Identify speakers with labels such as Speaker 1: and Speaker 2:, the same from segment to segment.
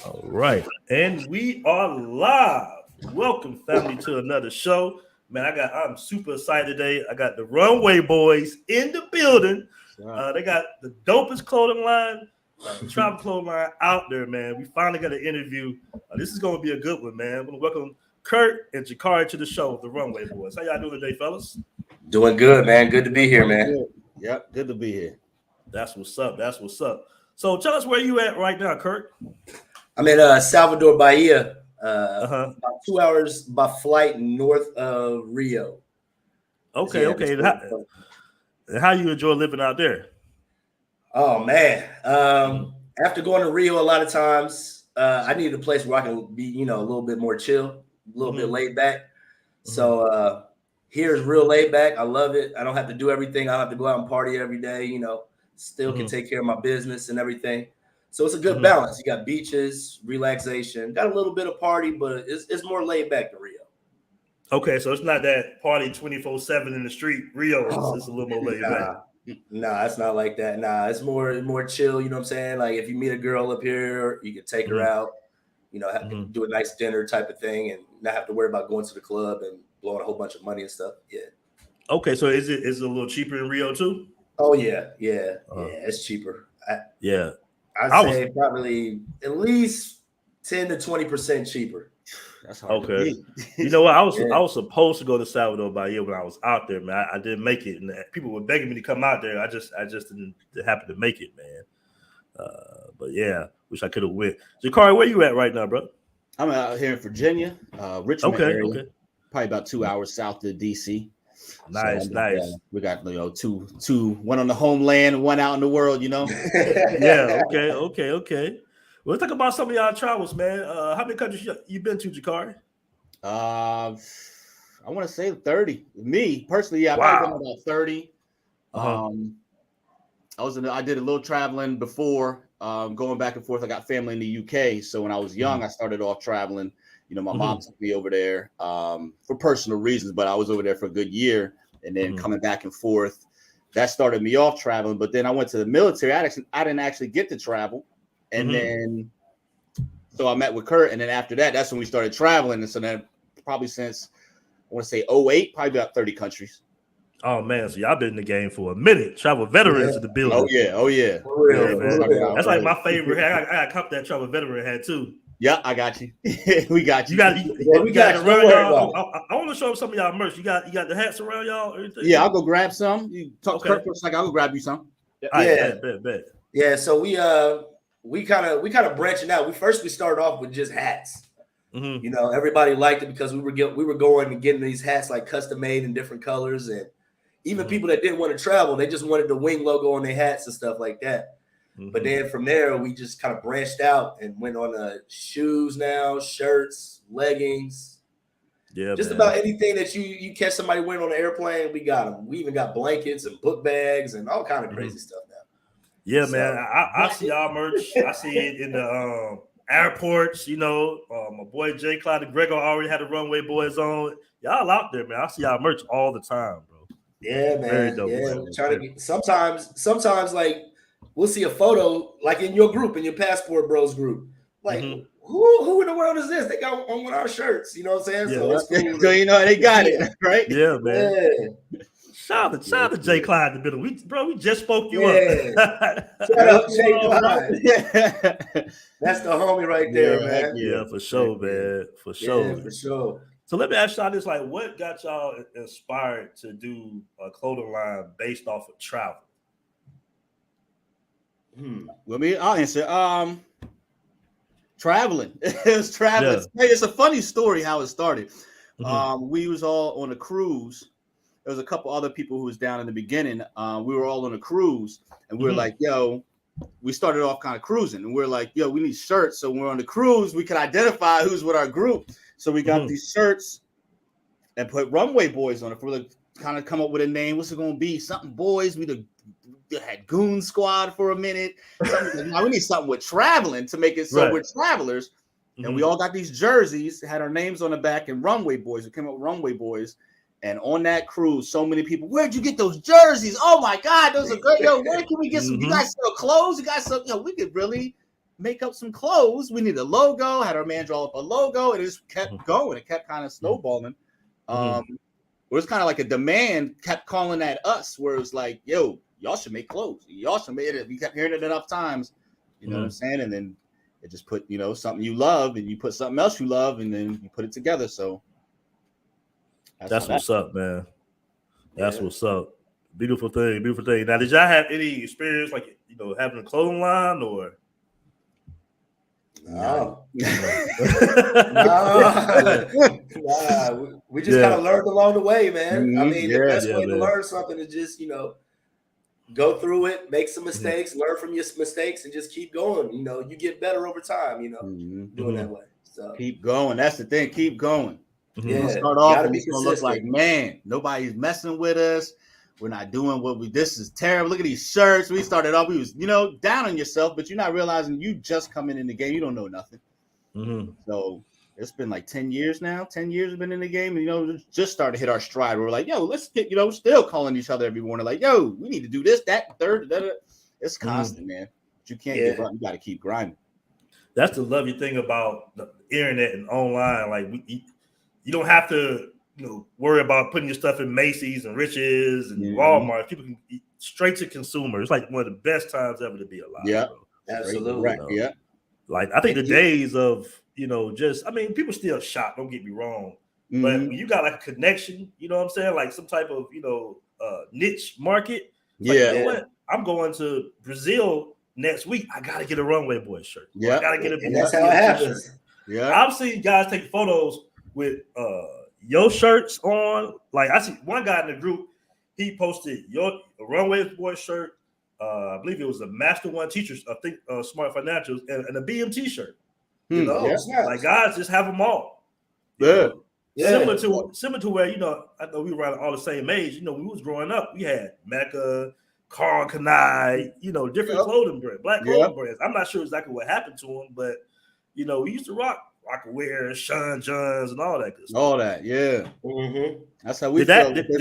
Speaker 1: All right, and we are live. Welcome, family, to another show. Man, I'm super excited today. I got the Runway Boys in the building. They got the dopest clothing line, travel clothing line out there, man. We finally got an interview. This is going to be a good one, man. I'm going to welcome Kurt and Jakari to the show, the Runway Boys. How y'all doing today, fellas?
Speaker 2: Doing good, man. Good to be here, man.
Speaker 3: Yep, good to be here.
Speaker 1: That's what's up. That's what's up. So tell us where you at right now, Kurt.
Speaker 2: I'm in Salvador, Bahia. About 2 hours by flight north of Rio.
Speaker 1: Okay, okay. How you enjoy living out there?
Speaker 2: Oh man. After going to Rio a lot of times, I needed a place where I can be, a little bit more chill, a little bit laid back. So here is real laid back. I love it. I don't have to do everything. I don't have to go out and party every day, still can take care of my business and everything. So it's a good balance. You got beaches, relaxation, got a little bit of party, but it's more laid back than Rio.
Speaker 1: Okay, so it's not that party 24/7 in the street. Rio is a little more laid back.
Speaker 2: Nah, it's not like that. Nah, it's more chill. You know what I'm saying? Like if you meet a girl up here, you can take her out, have to do a nice dinner type of thing and not have to worry about going to the club and blowing a whole bunch of money and stuff. Yeah.
Speaker 1: Okay, so is it a little cheaper in Rio too?
Speaker 2: Oh yeah, it's cheaper. I'd say probably at least 10 to 20% cheaper.
Speaker 3: That's hard.
Speaker 1: Okay. You know what? I was supposed to go to Salvador Bahia when I was out there, man. I didn't make it, and people were begging me to come out there. I just didn't happen to make it, man. But yeah, wish I could have went. Jakari, where you at right now, bro?
Speaker 3: I'm out here in Virginia, Richmond area.
Speaker 1: Okay.
Speaker 3: Probably about 2 hours south of DC.
Speaker 1: Nice.
Speaker 3: We got two, one on the homeland, one out in the world.
Speaker 1: Yeah. Okay. Well, let's talk about some of y'all travels, man. How many countries you been to, Jakari?
Speaker 3: I want to say 30. Me personally, yeah, I've probably been about 30. I did a little traveling before, going back and forth. I got family in the UK, so when I was young, I started off traveling. My mom took me over there for personal reasons, but I was over there for a good year, and then coming back and forth, that started me off traveling. But then I went to the military. I didn't actually get to travel, and then so I met with Kurt, and then after that, that's when we started traveling. And so then probably since I want to say 2008, probably about 30 countries.
Speaker 1: Oh man, so y'all been in the game for a minute. Travel veterans in the building.
Speaker 3: Oh yeah.
Speaker 1: Man. That's like my favorite hat. I got a cup that travel veteran hat too.
Speaker 3: Yeah, I got you. We got you.
Speaker 1: We got it around y'all. I want to show some of y'all merch. You got the hats around y'all. Everything?
Speaker 3: Yeah, I'll go grab some. You talk to Kurt for a second. I'll go grab you some.
Speaker 1: Bet.
Speaker 2: Yeah, so we kind of branching out. We started off with just hats. Everybody liked it because we were going and getting these hats like custom made in different colors, and even people that didn't want to travel, they just wanted the wing logo on their hats and stuff like that. But then from there, we just kind of branched out and went on shoes now, shirts, leggings. Yeah, just about anything that you catch somebody wearing on the airplane, we got them. We even got blankets and book bags and all kind of crazy stuff now.
Speaker 1: Yeah, man. I see y'all merch. I see it in the airports. My boy J. Clyde Gregor already had the Runway Boys on. Y'all out there, man. I see y'all merch all the time, bro.
Speaker 2: Yeah, man.
Speaker 1: Very dope,
Speaker 2: man. Trying to get sometimes like. We'll see a photo like in your group, in your Passport Bros group. Like, who in the world is this? They got on one of our shirts. You know what I'm saying?
Speaker 3: Yeah, so it's cool. So they got it, right?
Speaker 1: Yeah, man. Yeah. Shout out to Jay Clyde in the middle. We just spoke you up.
Speaker 2: Shout out Jay Clyde. That's the homie right there, man.
Speaker 1: Yeah, for sure, man. For sure.
Speaker 2: Yeah, for sure.
Speaker 1: So let me ask y'all this: like, what got y'all inspired to do a clothing line based off of travel?
Speaker 3: Well, I'll answer. Traveling. It was traveling. Yeah. Hey, it's a funny story how it started. We was all on a cruise. There was a couple other people who was down in the beginning. We were all on a cruise, and we were like, "Yo," we started off kind of cruising, and we are like, "Yo, we need shirts." So when we're on the cruise, we can identify who's with our group. So we got these shirts and put Runway Boys on it. For like, kind of come up with a name. What's it gonna be? Something boys. We had Goon Squad for a minute. Now we need something with traveling to make it so we're travelers. And we all got these jerseys, had our names on the back, and Runway Boys. We came up with Runway Boys. And on that cruise, so many people, where'd you get those jerseys? Oh my God, those are great. Yo, where can we get some? You guys sell clothes? You guys sell, we could really make up some clothes. We need a logo. Had our man draw up a logo. It just kept going. It kept kind of snowballing. It was kind of like a demand kept calling at us, where it was like, yo, y'all should make clothes. Y'all should make it. We kept hearing it enough times. You know what I'm saying? And then it just put, something you love, and you put something else you love, and then you put it together. So
Speaker 1: that's what's up, man. That's what's up. Beautiful thing. Now, did y'all have any experience like having a clothing line or?
Speaker 2: No. We just kind of learned along the way, man. I mean, the best way to learn something is just go through it, make some mistakes, learn from your mistakes, and just keep going. You get better over time. Doing that way. So
Speaker 3: keep going. That's the thing. Keep going.
Speaker 2: Yeah,
Speaker 3: start off and it's gonna look like, man, nobody's messing with us. We're not doing this is terrible. Look at these shirts. We started off, we was, down on yourself, but you're not realizing you just coming in the game. You don't know nothing. So it's been like 10 years now. 10 years we've been in the game, and just started to hit our stride. We're like, yo, let's get, still calling each other every morning, like, yo, we need to do this, that, third. It's constant, man. But you can't give up. You got to keep grinding.
Speaker 1: That's the lovely thing about the internet and online. Like you don't have to, worry about putting your stuff in Macy's and Riches and Walmart. People can eat straight to consumer. It's like one of the best times ever to be alive.
Speaker 2: Yeah, bro. Absolutely.
Speaker 3: Right. Yeah.
Speaker 1: Like I think the days of people still shop. Don't get me wrong, but when you got like a connection, you know what I'm saying, like some type of niche market. Like, you know what? I'm going to Brazil next week. I gotta get a Runway Boys shirt. I gotta get
Speaker 2: and that's how it happens.
Speaker 3: Yeah,
Speaker 1: I've seen guys take photos with your shirts on. Like I see one guy in the group, he posted your Runway Boys shirt. I believe it was a Master One Teachers, I think Smart Financials, and a BMT shirt. Like guys just have them all. Similar to where I know we were around all the same age. We was growing up. We had Mecca, Carl Kanai, different clothing brands, black clothing brands. I'm not sure exactly what happened to them, but we used to rock Rockaware, Sean Johns, and all that good stuff.
Speaker 3: All that, That's how we
Speaker 1: did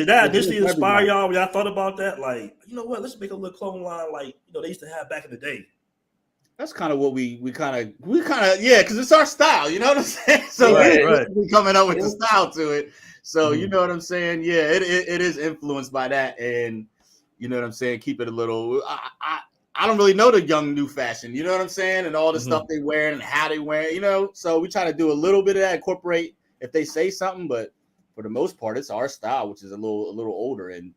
Speaker 1: that initially inspire y'all when y'all thought about that? Like, let's make a little clothing line like they used to have back in the day.
Speaker 3: That's kind of what we kind of because it's our style, you know what I'm saying? So we coming up with the style to it. So you know what I'm saying? Yeah, it is influenced by that, and you know what I'm saying? Keep it a little. I don't really know the young new fashion, you know what I'm saying? And all the stuff they wear and how they wear, So we try to do a little bit of that, incorporate if they say something, but for the most part, it's our style, which is a little older and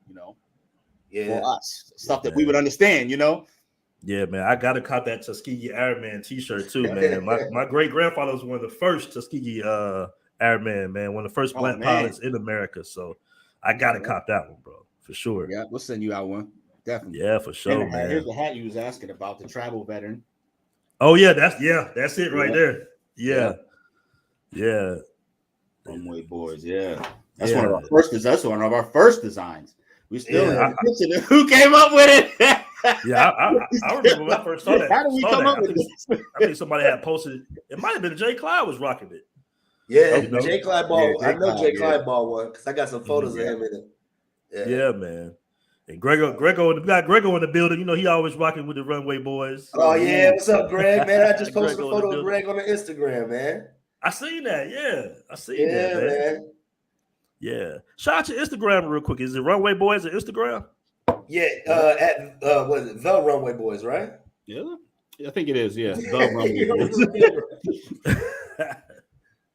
Speaker 3: for us, stuff that we would understand,
Speaker 1: Yeah, man, I gotta cop that Tuskegee Airman T-shirt too, man. My great grandfather was one of the first Tuskegee Airman, man, one of the first black pilots in America. So I gotta cop that one, bro, for sure.
Speaker 3: Yeah, we'll send you out one. Definitely.
Speaker 1: Yeah, for sure, man.
Speaker 3: Here's the hat you was asking about, the travel veteran.
Speaker 1: Oh yeah, that's it right there. Yeah.
Speaker 3: Runway Boys, That's one of our first. That's one of our first designs. We still who came up with it?
Speaker 1: I remember when I first saw that.
Speaker 3: How did we come up with this?
Speaker 1: I think somebody had posted. It might have been Jay Clyde was rocking it.
Speaker 2: Yeah, Jay Clyde ball. I know Jay Clyde ball one because I got some photos of him in it.
Speaker 1: Yeah, man. And Grego, we got Grego in the building. He always rocking with the Runway Boys.
Speaker 2: Oh yeah, what's up, Greg? Man, I just posted a photo of Greg on the Instagram, man.
Speaker 1: I seen that. Yeah, I seen that, man. Yeah. Shout out to Instagram real quick. Is it Runway Boys on Instagram?
Speaker 2: Yeah. At what is it? The Runway Boys, right?
Speaker 3: Yeah, I think it is. Yeah, the Runway Boys.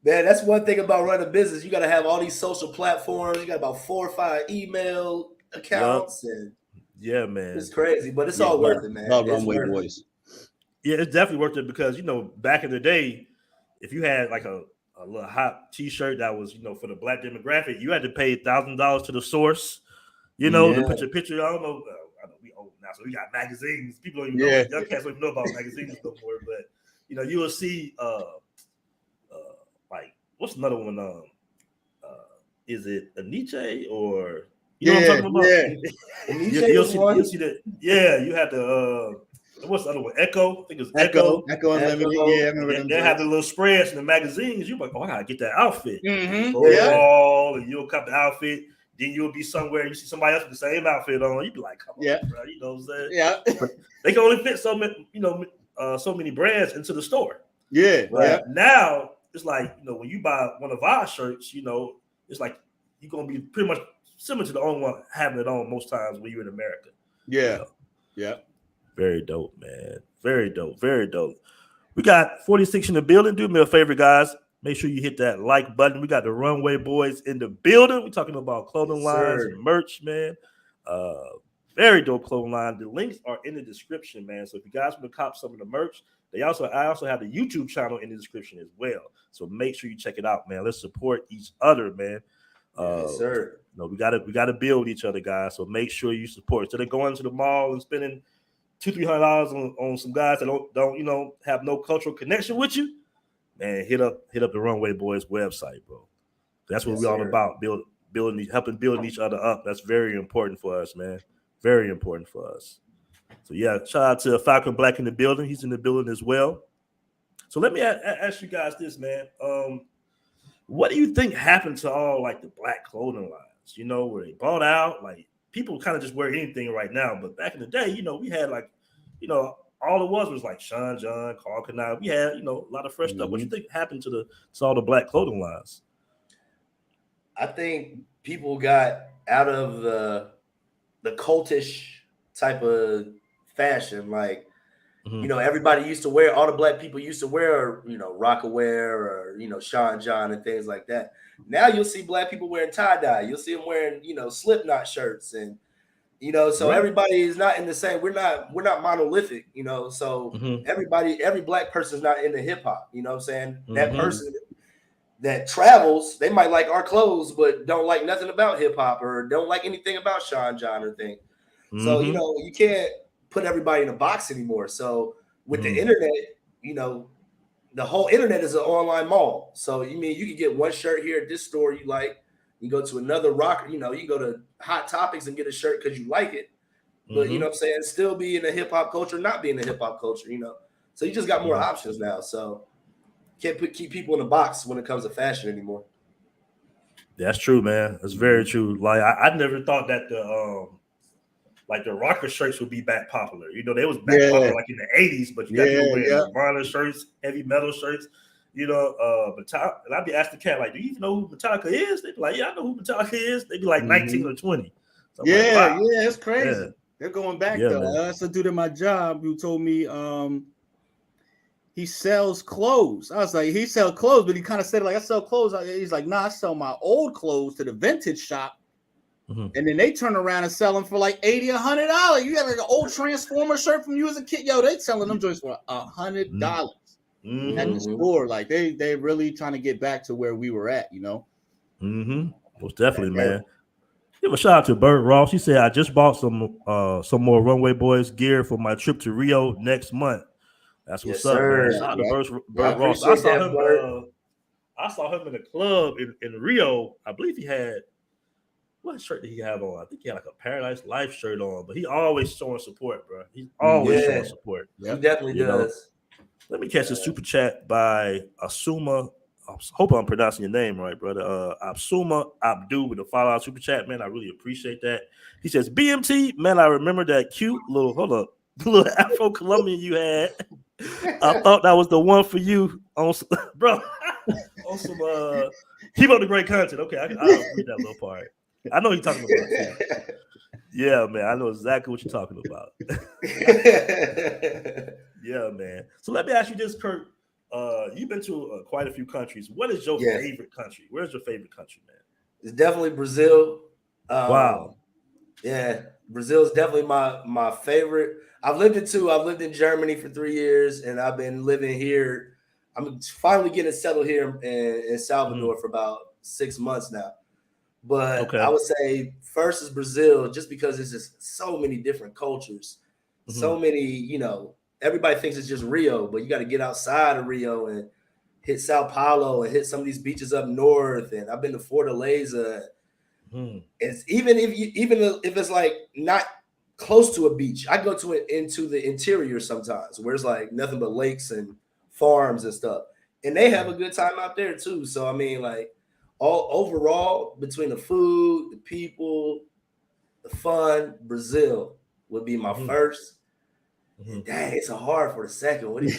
Speaker 2: Man, that's one thing about running a business. You got to have all these social platforms. You got about 4 or 5 email accounts, and
Speaker 1: man,
Speaker 2: it's crazy, but it's all worth it, man.
Speaker 3: Runway Boys.
Speaker 1: Yeah, it's definitely worth it because back in the day, if you had like a little hot T-shirt that was for the black demographic, you had to pay $1,000 to the source, to put your picture. I don't know we old now, so we got magazines. People don't even know. Young cats don't even know about magazines no more. But you will see like what's another one? Is it Aniche or? You know what I'm talking about? You'll see that. Yeah, you had the what's the other one? Echo. I think it's Echo.
Speaker 3: Echo Unlimited. Yeah, I remember them.
Speaker 1: They have the little spreads in the magazines. You're like, I gotta get that outfit.
Speaker 2: Mm-hmm.
Speaker 1: Go wall, and you'll cop the outfit. Then you'll be somewhere, you see somebody else with the same outfit on, you be like, come on, bro, you know what I'm saying?
Speaker 3: Yeah.
Speaker 1: But they can only fit so many, so many brands into the store.
Speaker 3: Yeah.
Speaker 1: Right.
Speaker 3: Yeah.
Speaker 1: Now it's like, when you buy one of our shirts, it's like you're gonna be pretty much similar to the only one having it on most times when you're in America.
Speaker 3: Yeah. Yeah.
Speaker 1: Very dope, man. Very dope. Very dope. We got 46 in the building. Do me a favor, guys. Make sure you hit that like button. We got the Runway Boys in the building. We're talking about clothing lines and merch, man. Very dope clothing line. The links are in the description, man. So if you guys want to cop some of the merch, I also have the YouTube channel in the description as well. So make sure you check it out, man. Let's support each other, man.
Speaker 2: Yes, sir.
Speaker 1: We gotta build each other, guys. So make sure you support. Instead of going to the mall and spending $200-$300 on some guys that don't have no cultural connection with you, man, hit up the Runway Boys website, bro. That's what we're all about. Helping building each other up. That's very important for us, man. Very important for us. So yeah, shout out to Falcon Black in the building. He's in the building as well. So let me ask you guys this, man. What do you think happened to all like the black clothing lines? Where they bought out? Like people kind of just wear anything right now, but back in the day, we had like, all it was like Sean John, Carl Canal. We had, a lot of fresh stuff. What do you think happened to all the black clothing lines?
Speaker 2: I think people got out of the cultish type of fashion. Like, everybody used to wear, all the black people used to wear, Rockaware or, Sean John and things like that. Now you'll see black people wearing tie-dye. You'll see them wearing, Slipknot shirts and, so everybody is not in the same. We're not monolithic, so every black person is not into hip hop, you know what I'm saying? That person that travels, they might like our clothes, but don't like nothing about hip hop or don't like anything about Sean John or thing. So, you can't put everybody in a box anymore. So with the internet, the whole internet is an online mall. So you can get one shirt here at this store you like. You go to another rocker, you can go to Hot Topics and get a shirt because you like it. But you know what I'm saying? Still be in the hip hop culture, not be in the hip hop culture, So you just got more options now. So can't keep people in a box when it comes to fashion anymore.
Speaker 1: That's true, man. That's very true. Like I never thought that the rocker shirts would be back popular. They was back popular like in the 80s, but you got people wearing Nirvana shirts, heavy metal shirts. Metallica, and I'd be asking the cat, like, do you even know who Metallica is? They'd be like, yeah, I know who Metallica is. They'd be like 19 or 20. So
Speaker 3: like, wow. It's crazy. Yeah. They're going back though. That's a dude at my job who told me he sells clothes. I was like, he sells clothes, but he kind of said like, I sell clothes. He's like, nah, I sell my old clothes to the vintage shop. And then they turn around and sell them for like $80, $100. You got like an old Transformer shirt from you as a kid. Yo, they selling them joints for $100 at the store. Like they really trying to get back to where we were at,
Speaker 1: Most definitely, man. Give a shout out to Bert Ross. He said, I just bought some more Runway Boys gear for my trip to Rio next month. That's what's up, man. Shout out to Bert Ross. I saw him in a club in Rio. I believe he had, what shirt did he have on? I think he had like a Paradise Life shirt on, but he always showing support, bro. He's always showing support.
Speaker 2: He definitely does.
Speaker 1: Let me catch a super chat by Asuma. I hope I'm pronouncing your name right, brother. Asuma Abdu with a $5 super chat, man. I really appreciate that. He says, BMT, man, I remember that cute little Afro-Colombian you had. I thought that was the one for you on bro. On some keep up the great content. Okay, I'll read that little part. I know you're talking about. Yeah, man. I know exactly what you're talking about. Yeah, man. So let me ask you this, Kurt. You've been to quite a few countries. What is your favorite country? Where's your favorite country, man?
Speaker 2: It's definitely Brazil.
Speaker 1: Wow.
Speaker 2: Yeah, Brazil is definitely my favorite. I've lived in two. I've lived in Germany for 3 years, and I've been living here. I'm finally getting settled here in Salvador for about 6 months now. But I would say first is Brazil, just because it's just so many different cultures, so many, everybody thinks it's just Rio, but you got to get outside of Rio and hit Sao Paulo and hit some of these beaches up north. And I've been to Fortaleza. It's even if it's like not close to a beach, I go to it into the interior sometimes, where it's like nothing but lakes and farms and stuff, and they have a good time out there too. So I mean, like, all overall between the food, the people, the fun, Brazil would be my first. Dang, it's hard for the second. What do you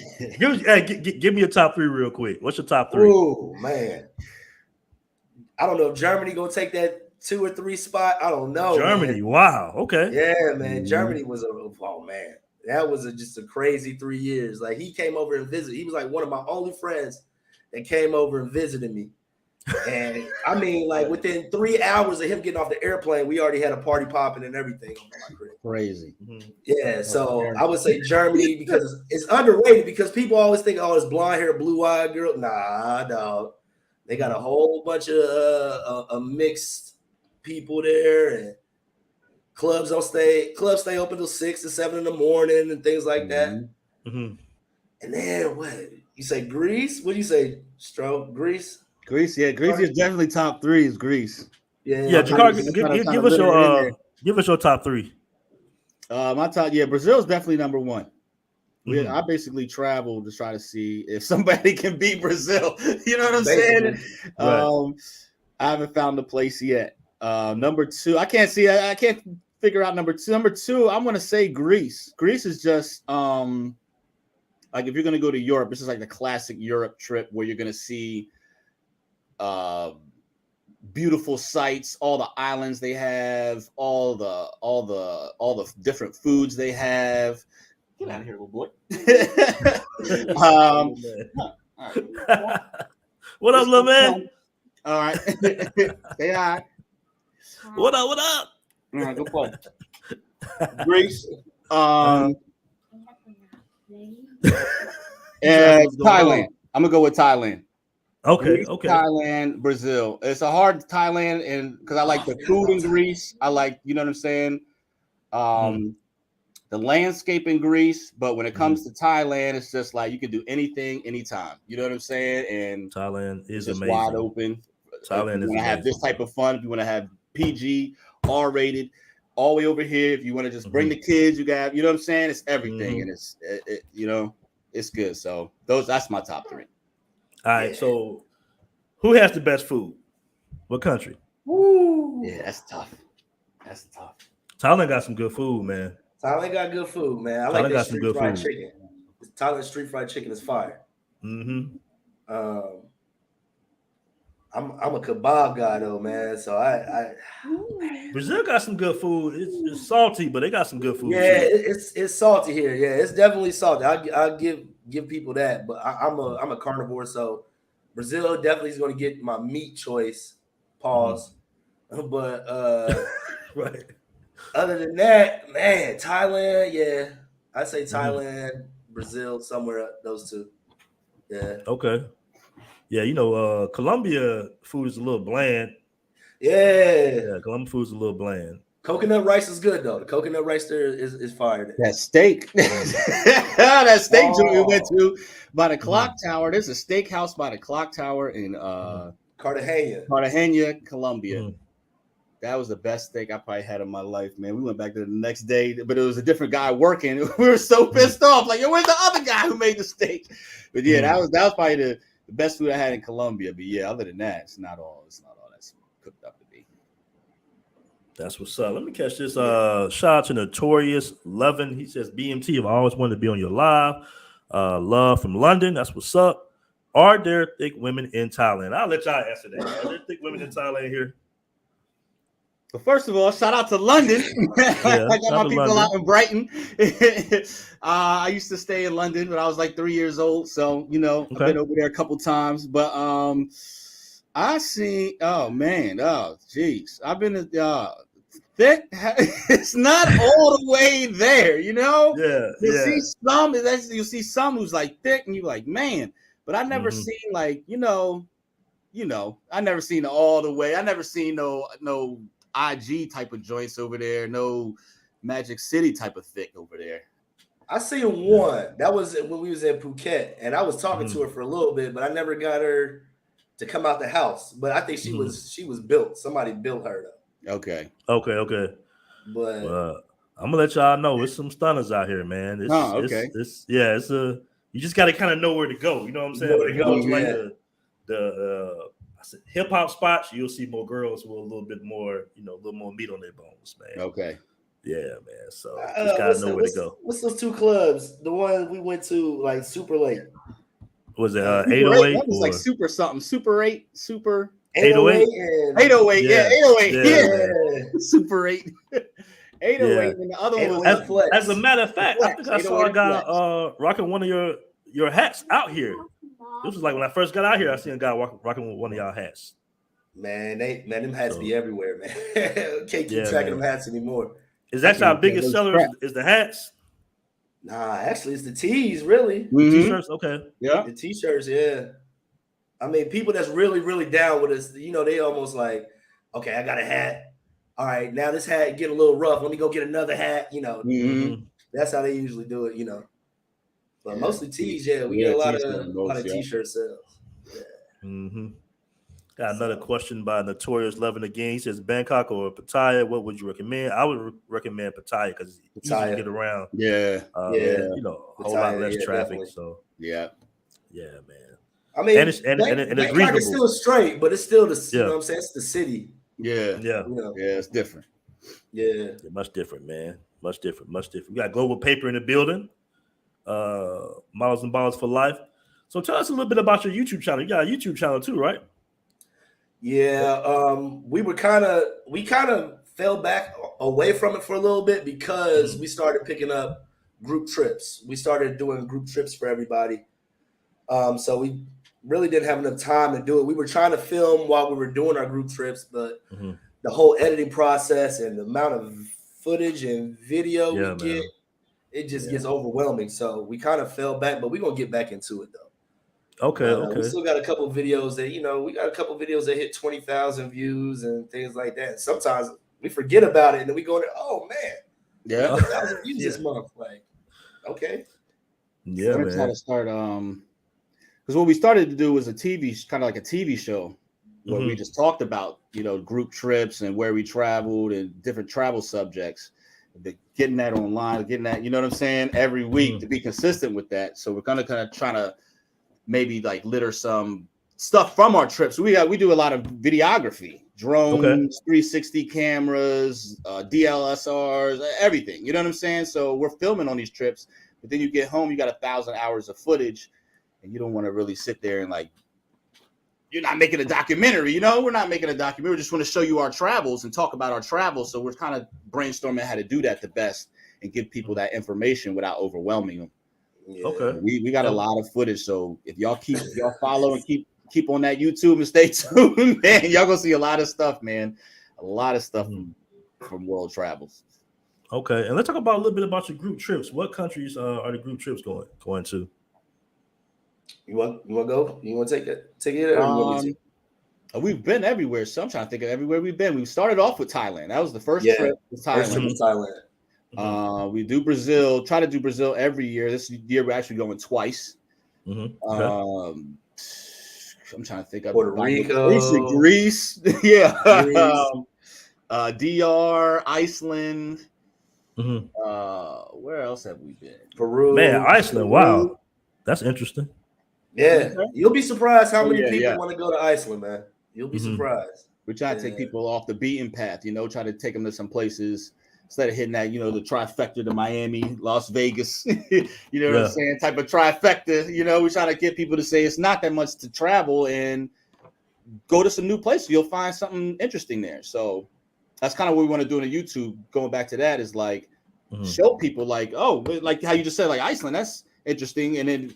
Speaker 1: give me your top 3 real quick. What's your top 3?
Speaker 2: Oh man, I don't know if Germany gonna take that 2 or 3 spot. I don't know.
Speaker 1: Germany,
Speaker 2: man.
Speaker 1: Wow. Okay.
Speaker 2: Yeah, man. Germany was that was just a crazy 3 years. Like he came over and visited. He was like one of my only friends that came over and visited me. And I mean, like within 3 hours of him getting off the airplane, we already had a party popping and everything on my crib.
Speaker 3: Crazy.
Speaker 2: Yeah, so I would say Germany because it's underrated because people always think, oh, it's blonde hair, blue eyed girl. Nah, dog. They got a whole bunch of mixed people there, and clubs stay open till 6 to 7 in the morning and things like that. And then what you say? Greece? What do you say? Stroke Greece?
Speaker 3: Greece, yeah, Greece is definitely top 3. Is Greece?
Speaker 1: Yeah. Jakar, give us your top 3.
Speaker 3: My top, Brazil is definitely number 1. I basically traveled to try to see if somebody can beat Brazil. You know what I'm saying? Right. I haven't found the place yet. Number 2, I can't figure out number 2. Number 2, I'm gonna say Greece. Greece is just like if you're gonna go to Europe, this is like the classic Europe trip where you're gonna see beautiful sights, all the islands they have, all the different foods they have. Get out of here, little boy.
Speaker 1: What up, little man?
Speaker 3: All right. Say hi.
Speaker 1: What up?
Speaker 3: All right, go play. Greece. And Thailand. I'm gonna go with Thailand.
Speaker 1: Okay,
Speaker 3: Greece, Thailand, Brazil. It's a hard Thailand, and because I like the food in Greece. I like, you know what I'm saying? The landscape in Greece, but when it comes to Thailand, it's just like you can do anything, anytime. You know what I'm saying? And
Speaker 1: Thailand is
Speaker 3: just
Speaker 1: amazing.
Speaker 3: Wide open.
Speaker 1: Thailand is
Speaker 3: want to have this type of fun. If you want to have PG, R-rated, all the way over here. If you want to just bring the kids, you got, you know what I'm saying? It's everything, and it's you know, it's good. So that's my top 3.
Speaker 1: All right, so who has the best food? What country?
Speaker 2: Woo.
Speaker 3: Yeah, that's tough. That's tough.
Speaker 1: Thailand got some good food, man.
Speaker 2: Thailand got good food, man. I like that street fried chicken. Thailand street fried chicken is fire. I'm a kebab guy though, man. So
Speaker 1: Brazil got some good food. It's salty, but they got some good food.
Speaker 2: Yeah, it's salty here. Yeah, it's definitely salty. I'll give people that, but I'm a carnivore, so Brazil definitely is going to get my meat choice. Pause. But
Speaker 1: right.
Speaker 2: Other than that, man, Thailand, yeah, I'd say Thailand, Brazil, somewhere those two. Yeah.
Speaker 1: Okay. Yeah, you know, Colombia food is a little bland.
Speaker 2: Yeah,
Speaker 1: Colombia food is a little bland.
Speaker 2: Coconut rice is good though. The coconut rice there is fire.
Speaker 3: That steak, that steak joint we went to by the clock tower. There's a steakhouse by the clock tower in Cartagena, Colombia. That was the best steak I probably had in my life, man. We went back there the next day, but it was a different guy working. We were so pissed off, like, yo, where's the other guy who made the steak? But yeah, that was probably the best food I had in Colombia. But yeah, other than that, it's not all that's cooked up to be.
Speaker 1: That's what's up. Let me catch this. Shout out to Notorious Lovin. He says, BMT, I've always wanted to be on your live. Love from London. That's what's up. Are there thick women in Thailand? I'll let y'all answer that. Are there thick women in Thailand here?
Speaker 3: But first of all, shout out to London. I got my people out in Brighton. I used to stay in London when I was like 3 years old. So, you know, I've been over there a couple times. But I see, I've been thick. It's not all the way there, you know? You see some who's like thick and you're like, man. But I never seen like, I never seen all the way. I never seen no IG type of joints over there, no Magic City type of thick over there.
Speaker 2: I seen one. That was when we was in Phuket, and I was talking to her for a little bit, but I never got her to come out the house. But I think she was built. Somebody built her though. Okay.
Speaker 1: But I'm gonna let y'all know it's some stunners out here, man. You just gotta kind of know where to go. You know what I'm saying? Like I said hip hop spots, you'll see more girls with a little bit more, a little more meat on their bones, man.
Speaker 3: Okay.
Speaker 1: Yeah, man. So just gotta know where to go.
Speaker 2: What's those two clubs? The one we went to like super late.
Speaker 1: Was it
Speaker 3: Super
Speaker 1: 808?
Speaker 3: That was like super something. Super 8, super
Speaker 2: 808 and
Speaker 3: 808. Yeah, 808.
Speaker 2: Yeah.
Speaker 3: Super 8. 808 and the other one was
Speaker 1: as a matter of fact, I think I saw a guy rocking one of your hats out here. This was like when I first got out here, I seen a guy rocking one of y'all hats.
Speaker 2: Man, them hats be everywhere, man. Can't keep tracking them hats anymore.
Speaker 1: Is that our biggest seller? Is the hats?
Speaker 2: Nah, actually, it's the tees, really.
Speaker 1: The t-shirts, okay.
Speaker 3: Yeah.
Speaker 2: The t-shirts, yeah. I mean, people that's really, really down with us, they almost like, okay, I got a hat. All right, now this hat get a little rough. Let me go get another hat. That's how they usually do it, But mostly tees, we get a lot of t-shirt sales. Yeah.
Speaker 1: Mm-hmm. Got another question by Notorious Loving Again. He says, Bangkok or Pattaya, what would you recommend? I would recommend Pattaya because it's easy to get around.
Speaker 3: Yeah.
Speaker 1: A whole lot less traffic.
Speaker 2: Definitely.
Speaker 1: So
Speaker 3: yeah,
Speaker 1: man.
Speaker 2: I mean,
Speaker 1: and it's reasonable.
Speaker 2: It's still straight, but it's still you know what I'm saying? It's the city.
Speaker 3: Yeah. It's different.
Speaker 2: Yeah,
Speaker 1: much different, man. Much different. We got Global Paper in the building. Models and Ballers for Life. So tell us a little bit about your YouTube channel. You got a YouTube channel too, right?
Speaker 2: Yeah, we kind of fell back away from it for a little bit because we started picking up group trips. We started doing group trips for everybody. So we really didn't have enough time to do it. We were trying to film while we were doing our group trips, but the whole editing process and the amount of footage and video we get, it just gets overwhelming. So we kind of fell back, but we're going to get back into it though.
Speaker 1: Okay.
Speaker 2: We still got a couple of videos that hit 20,000 views and things like that. Sometimes we forget about it and then we go, oh man, 1,000 views this month. Like, okay.
Speaker 3: Yeah, man. Trying to start because what we started to do was kind of like a TV show where we just talked about, group trips and where we traveled and different travel subjects. Getting that online, you know what I'm saying, every week to be consistent with that. So we're gonna kind of try to maybe like litter some stuff from our trips. We do a lot of videography, drones, 360 cameras, DLSRs, everything. You know what I'm saying? So we're filming on these trips, but then you get home, you got 1,000 hours of footage, and you don't want to really sit there and like, you're not making a documentary, we're not making a documentary. We just want to show you our travels and talk about our travels. So we're kind of brainstorming how to do that the best and give people that information without overwhelming them.
Speaker 2: Yeah.
Speaker 1: Okay.
Speaker 3: We got a lot of footage. So if y'all follow and keep on that YouTube and stay tuned, man, y'all gonna see a lot of stuff, man. A lot of stuff from World Travels.
Speaker 1: Okay. And let's talk about a little bit about your group trips. What countries are the group trips going to?
Speaker 2: You want to go? You want to take it? Or you want me to?
Speaker 3: We've been everywhere. So I'm trying to think of everywhere we've been. We started off with Thailand. That was the first trip to Thailand.
Speaker 2: First trip to Thailand.
Speaker 3: We do Brazil. Try to do Brazil every year. This year we're actually going twice.
Speaker 1: Okay.
Speaker 3: I'm trying to think of
Speaker 2: Puerto Rico,
Speaker 3: Greece. Yeah. DR, Iceland. Where else have we been?
Speaker 2: Peru.
Speaker 1: Man, Iceland. Wow, that's interesting.
Speaker 2: Yeah, you'll be surprised how many people want to go to Iceland, man. You'll be surprised.
Speaker 3: We try to take people off the beaten path, try to take them to some places instead of hitting that, the trifecta to Miami, Las Vegas, what I'm saying, type of trifecta. We try to get people to say it's not that much to travel and go to some new places. You'll find something interesting there. So that's kind of what we want to do on YouTube. Going back to that is like show people like, oh, like how you just said, like Iceland, that's interesting, and then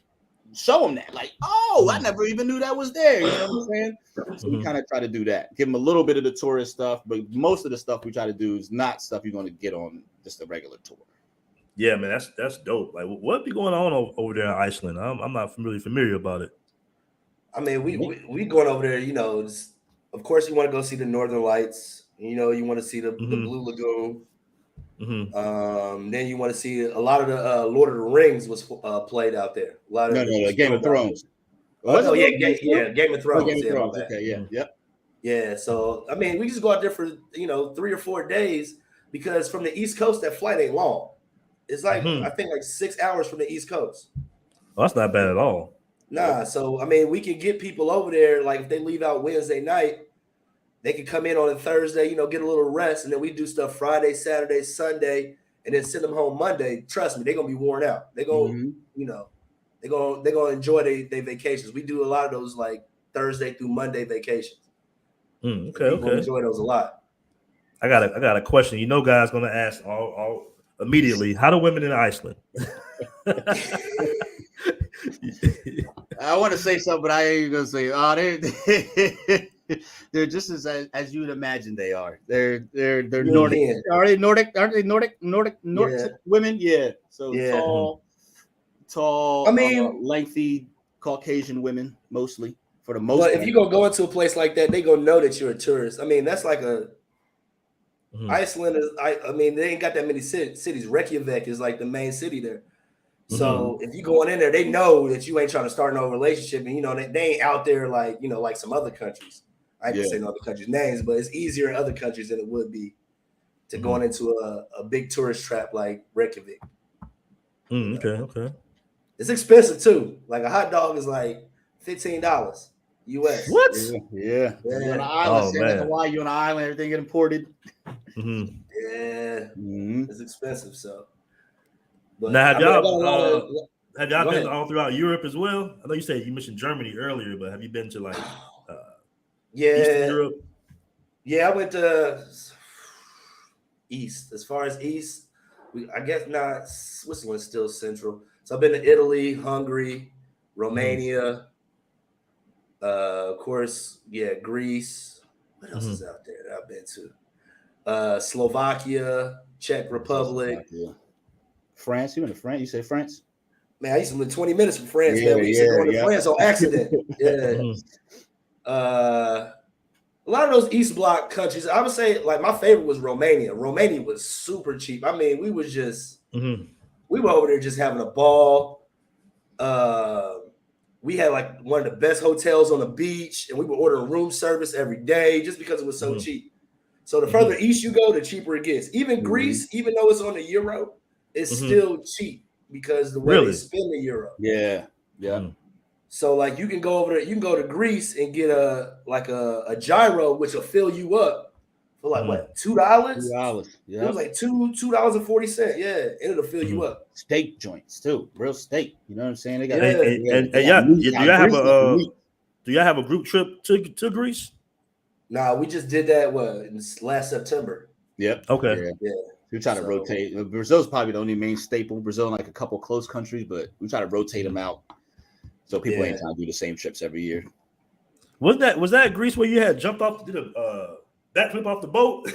Speaker 3: show them that, like, oh, I never even knew that was there. You know what I'm saying? So we kind of try to do that. Give them a little bit of the tourist stuff, but most of the stuff we try to do is not stuff you're going to get on just a regular tour.
Speaker 1: Yeah, man, that's dope. Like, what be going on over there in Iceland? I'm not really familiar about it.
Speaker 2: I mean, we going over there. Of course, you want to go see the Northern Lights. You want to see the Blue Lagoon. Then you want to see a lot of the Lord of the Rings was played out there. A lot of
Speaker 3: Game of Thrones.
Speaker 2: Game of Thrones.
Speaker 3: Game of Thrones. Okay,
Speaker 2: yeah. So I mean, we just go out there for 3 or 4 days because from the East Coast that flight ain't long. It's like I think like 6 hours from the East Coast.
Speaker 1: Well, that's not bad at all.
Speaker 2: Nah, so I mean, we can get people over there. Like if they leave out Wednesday night, they can come in on a Thursday, you know, get a little rest, and then we do stuff Friday, Saturday, Sunday, and then send them home Monday. Trust me, they're gonna be worn out. They're gonna, you know, they're gonna enjoy their vacations. We do a lot of those like Thursday through Monday vacations. People enjoy those a lot.
Speaker 1: I got a question. You know, guys gonna ask all immediately. How do women in Iceland?
Speaker 3: I want to say something, but I ain't gonna say. Oh, they're just as you would imagine they are. They're Nordic. Are they Nordic? Aren't they Nordic women? Yeah. So tall.
Speaker 2: I mean,
Speaker 3: lengthy Caucasian women mostly for the most.
Speaker 2: But if you go into a place like that, they gonna know that you're a tourist. I mean, that's like a Iceland is. I mean, they ain't got that many cities. Reykjavik is like the main city there. So if you going in there, they know that you ain't trying to start no relationship, and you know they ain't out there like like some other countries. I can say no other countries' names, but it's easier in other countries than it would be to going into a big tourist trap like Reykjavik.
Speaker 1: Okay.
Speaker 2: It's expensive too. Like a hot dog is like $15 US.
Speaker 1: What?
Speaker 3: Yeah. You're on an island. Like Hawaii, you're on an island. Everything get imported.
Speaker 2: Yeah. It's expensive. So.
Speaker 1: But now, have y'all been all throughout Europe as well? I know you mentioned Germany earlier, but have you been to like Eastern Europe?
Speaker 2: Yeah, I went to East. As far as East, I guess not. Switzerland's still central. So I've been to Italy, Hungary, Romania, of course, Greece. What else is out there that I've been to? Slovakia, Czech Republic.
Speaker 3: France, you went to France? You say France?
Speaker 2: Man, I used to live 20 minutes from France, man. We used to go to France on accident. A lot of those East Bloc countries, I would say, like, my favorite was Romania. Romania was super cheap. I mean, we was just, we were over there just having a ball. We had, like, one of the best hotels on the beach, and we were ordering room service every day just because it was so cheap. So the further east you go, the cheaper it gets. Even Greece, even though it's on the euro, it's still cheap because the way they spend the euro.
Speaker 3: Yeah.
Speaker 2: So like you can go over there, you can go to Greece and get a gyro, which will fill you up for like what, $2?
Speaker 3: $2. Yeah.
Speaker 2: It was like $2.40. Yeah, and it'll fill you up.
Speaker 3: Steak joints too, real steak. You know what I'm saying? They got
Speaker 1: do y'all have a group trip to Greece?
Speaker 2: Nah, we just did that last September.
Speaker 3: Yep.
Speaker 1: Okay.
Speaker 2: Yeah.
Speaker 3: We try to rotate. Brazil's probably the only main staple. Brazil and like a couple close countries, but we try to rotate them out so people ain't trying to do the same trips every year.
Speaker 1: Was that Greece where you had jumped off, did a backflip off the boat?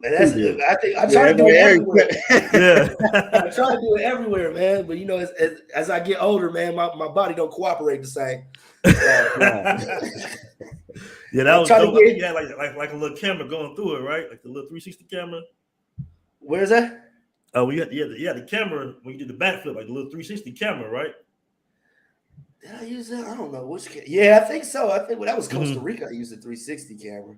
Speaker 2: Man, I try to do it everywhere. I try to do it everywhere, man. But as I get older, man, my body don't cooperate the same.
Speaker 1: Yeah, that was dope. You had like a little camera going through it, right? Like the little 360 camera.
Speaker 2: Where's that?
Speaker 1: Oh, you had the camera when you did the backflip, like the little 360 camera, right?
Speaker 2: Did I use that? I don't know which. Yeah, I think so. I think that was Costa Rica. I used the 360 camera.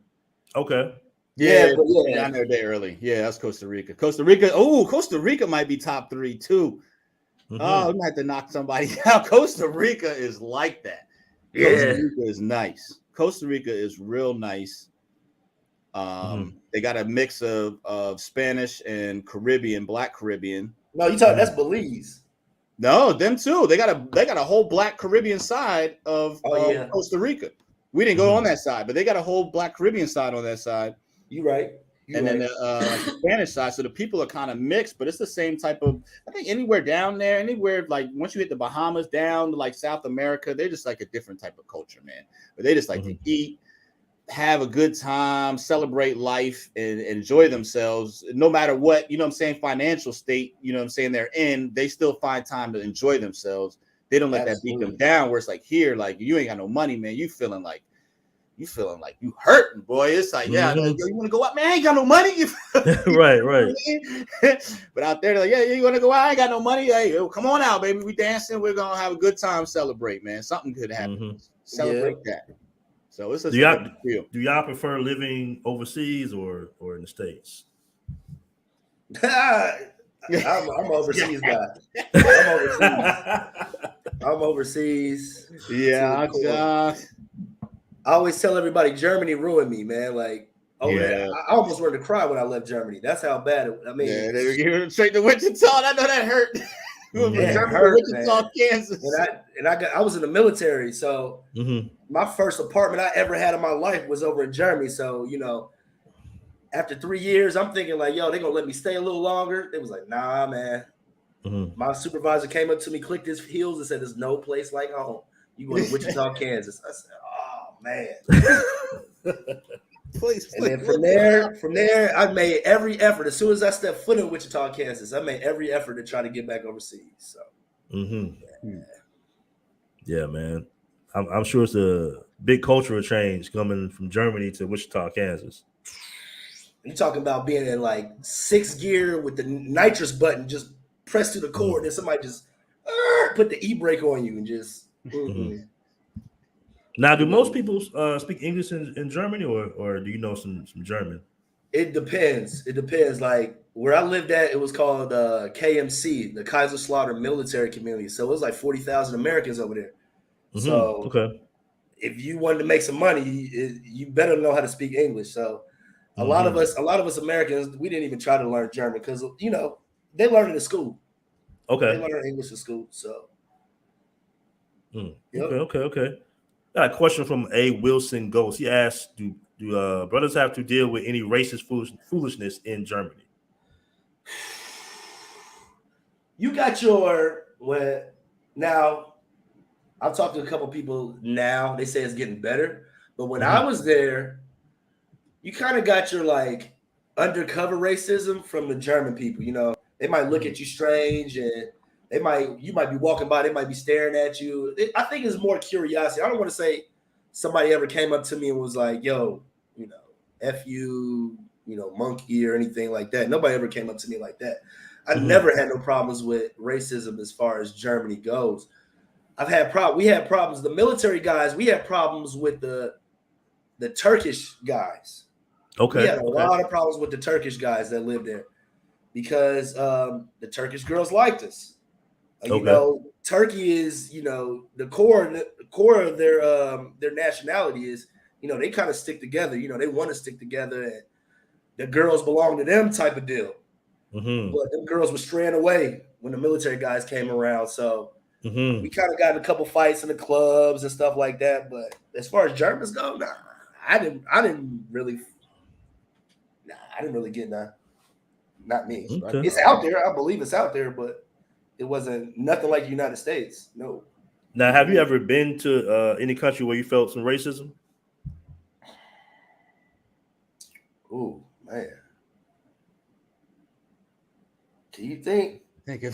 Speaker 1: Okay.
Speaker 3: Yeah, down there a day early. Yeah, that's Costa Rica. Costa Rica might be top 3 too. Oh, we might have to knock somebody out. Costa Rica is like that.
Speaker 2: Yeah.
Speaker 3: Costa Rica is nice. Costa Rica is real nice. They got a mix of Spanish and Caribbean, Black Caribbean.
Speaker 2: No, you talking that's Belize.
Speaker 3: No, them too. They got a whole Black Caribbean side of Costa Rica. We didn't go on that side, but they got a whole Black Caribbean side on that side.
Speaker 2: You right.
Speaker 3: Then the Spanish side. So the people are kind of mixed, but it's the same type of. I think anywhere down there, anywhere like once you hit the Bahamas down to like South America, they're just like a different type of culture, man. But they just like to eat, have a good time, celebrate life, and enjoy themselves. No matter what, you know what I'm saying, financial state, you know what I'm saying, they're in, they still find time to enjoy themselves. They don't let that beat them down. Where it's like here, like you ain't got no money, man. You feeling like you hurting, boy. It's like, you want to go out, man? I ain't got no money.
Speaker 1: right.
Speaker 3: But out there, they're like, you want to go out? I ain't got no money. Hey, come on out, baby. We dancing. We're gonna have a good time. Celebrate, man. Something good happen. Celebrate that. So it's a
Speaker 1: do y'all prefer living overseas or in the States?
Speaker 2: I'm an overseas guy. I'm overseas. I'm overseas.
Speaker 3: Yeah,
Speaker 2: I always tell everybody Germany ruined me, man. Like,
Speaker 3: yeah.
Speaker 2: I almost wanted to cry when I left Germany. That's how bad it. I mean,
Speaker 3: Yeah, they were straight to Wichita. I know that hurt.
Speaker 2: it
Speaker 3: Germany
Speaker 2: hurt,
Speaker 3: to Wichita,
Speaker 2: man.
Speaker 3: Kansas.
Speaker 2: And I was in the military, so my first apartment I ever had in my life was over in Germany. So after 3 years, I'm thinking like, yo, they're gonna let me stay a little longer. They was like, nah, man. My supervisor came up to me, clicked his heels, and said, "There's no place like home. You going to Wichita, Kansas?" I said, "Oh man."
Speaker 3: Please.
Speaker 2: And then from there, I made every effort. As soon as I stepped foot in Wichita, Kansas, I made every effort to try to get back overseas. So,
Speaker 1: yeah, man. I'm sure it's a big cultural change coming from Germany to Wichita, Kansas.
Speaker 2: You talking about being in like 6th gear with the nitrous button just pressed to the cord, and somebody just put the e-brake on you and just.
Speaker 1: Now, do most people speak English in Germany, or do you know some German?
Speaker 2: It depends. It depends. Like where I lived at, it was called KMC, the Kaiserslautern Military Community. So it was like 40,000 Americans over there. So if you wanted to make some money, you better know how to speak English. So a lot of us Americans, we didn't even try to learn German because they learn it in school.
Speaker 1: Okay,
Speaker 2: they learn English in school. So
Speaker 1: okay. Got a question from A. Wilson Ghost. He asked, "Do brothers have to deal with any racist foolishness in Germany?"
Speaker 2: You got now. I've talked to a couple people now. They say it's getting better, but when I was there, you kind of got your like undercover racism from the German people. They might look at you strange, and you might be walking by, they might be staring at you. I think it's more curiosity. I don't want to say somebody ever came up to me and was like, "Yo, F you, monkey," or anything like that. Nobody ever came up to me like that. I never had no problems with racism as far as Germany goes. We had problems. The military guys, we had problems with the Turkish guys.
Speaker 1: Okay.
Speaker 2: We had a lot of problems with the Turkish guys that lived there because the Turkish girls liked us. Turkey is, the core of their nationality is, they kind of stick together. They want to stick together, and the girls belong to them type of deal. But them girls were straying away when the military guys came around. So we kind of got in a couple fights in the clubs and stuff like that. But as far as Germans go, nah, I didn't really get none. Not me. Okay. It's out there. I believe it's out there, but it wasn't nothing like the United States. No.
Speaker 1: Now, have you ever been to any country where you felt some racism?
Speaker 2: Oh man. Do you think?
Speaker 3: Trying to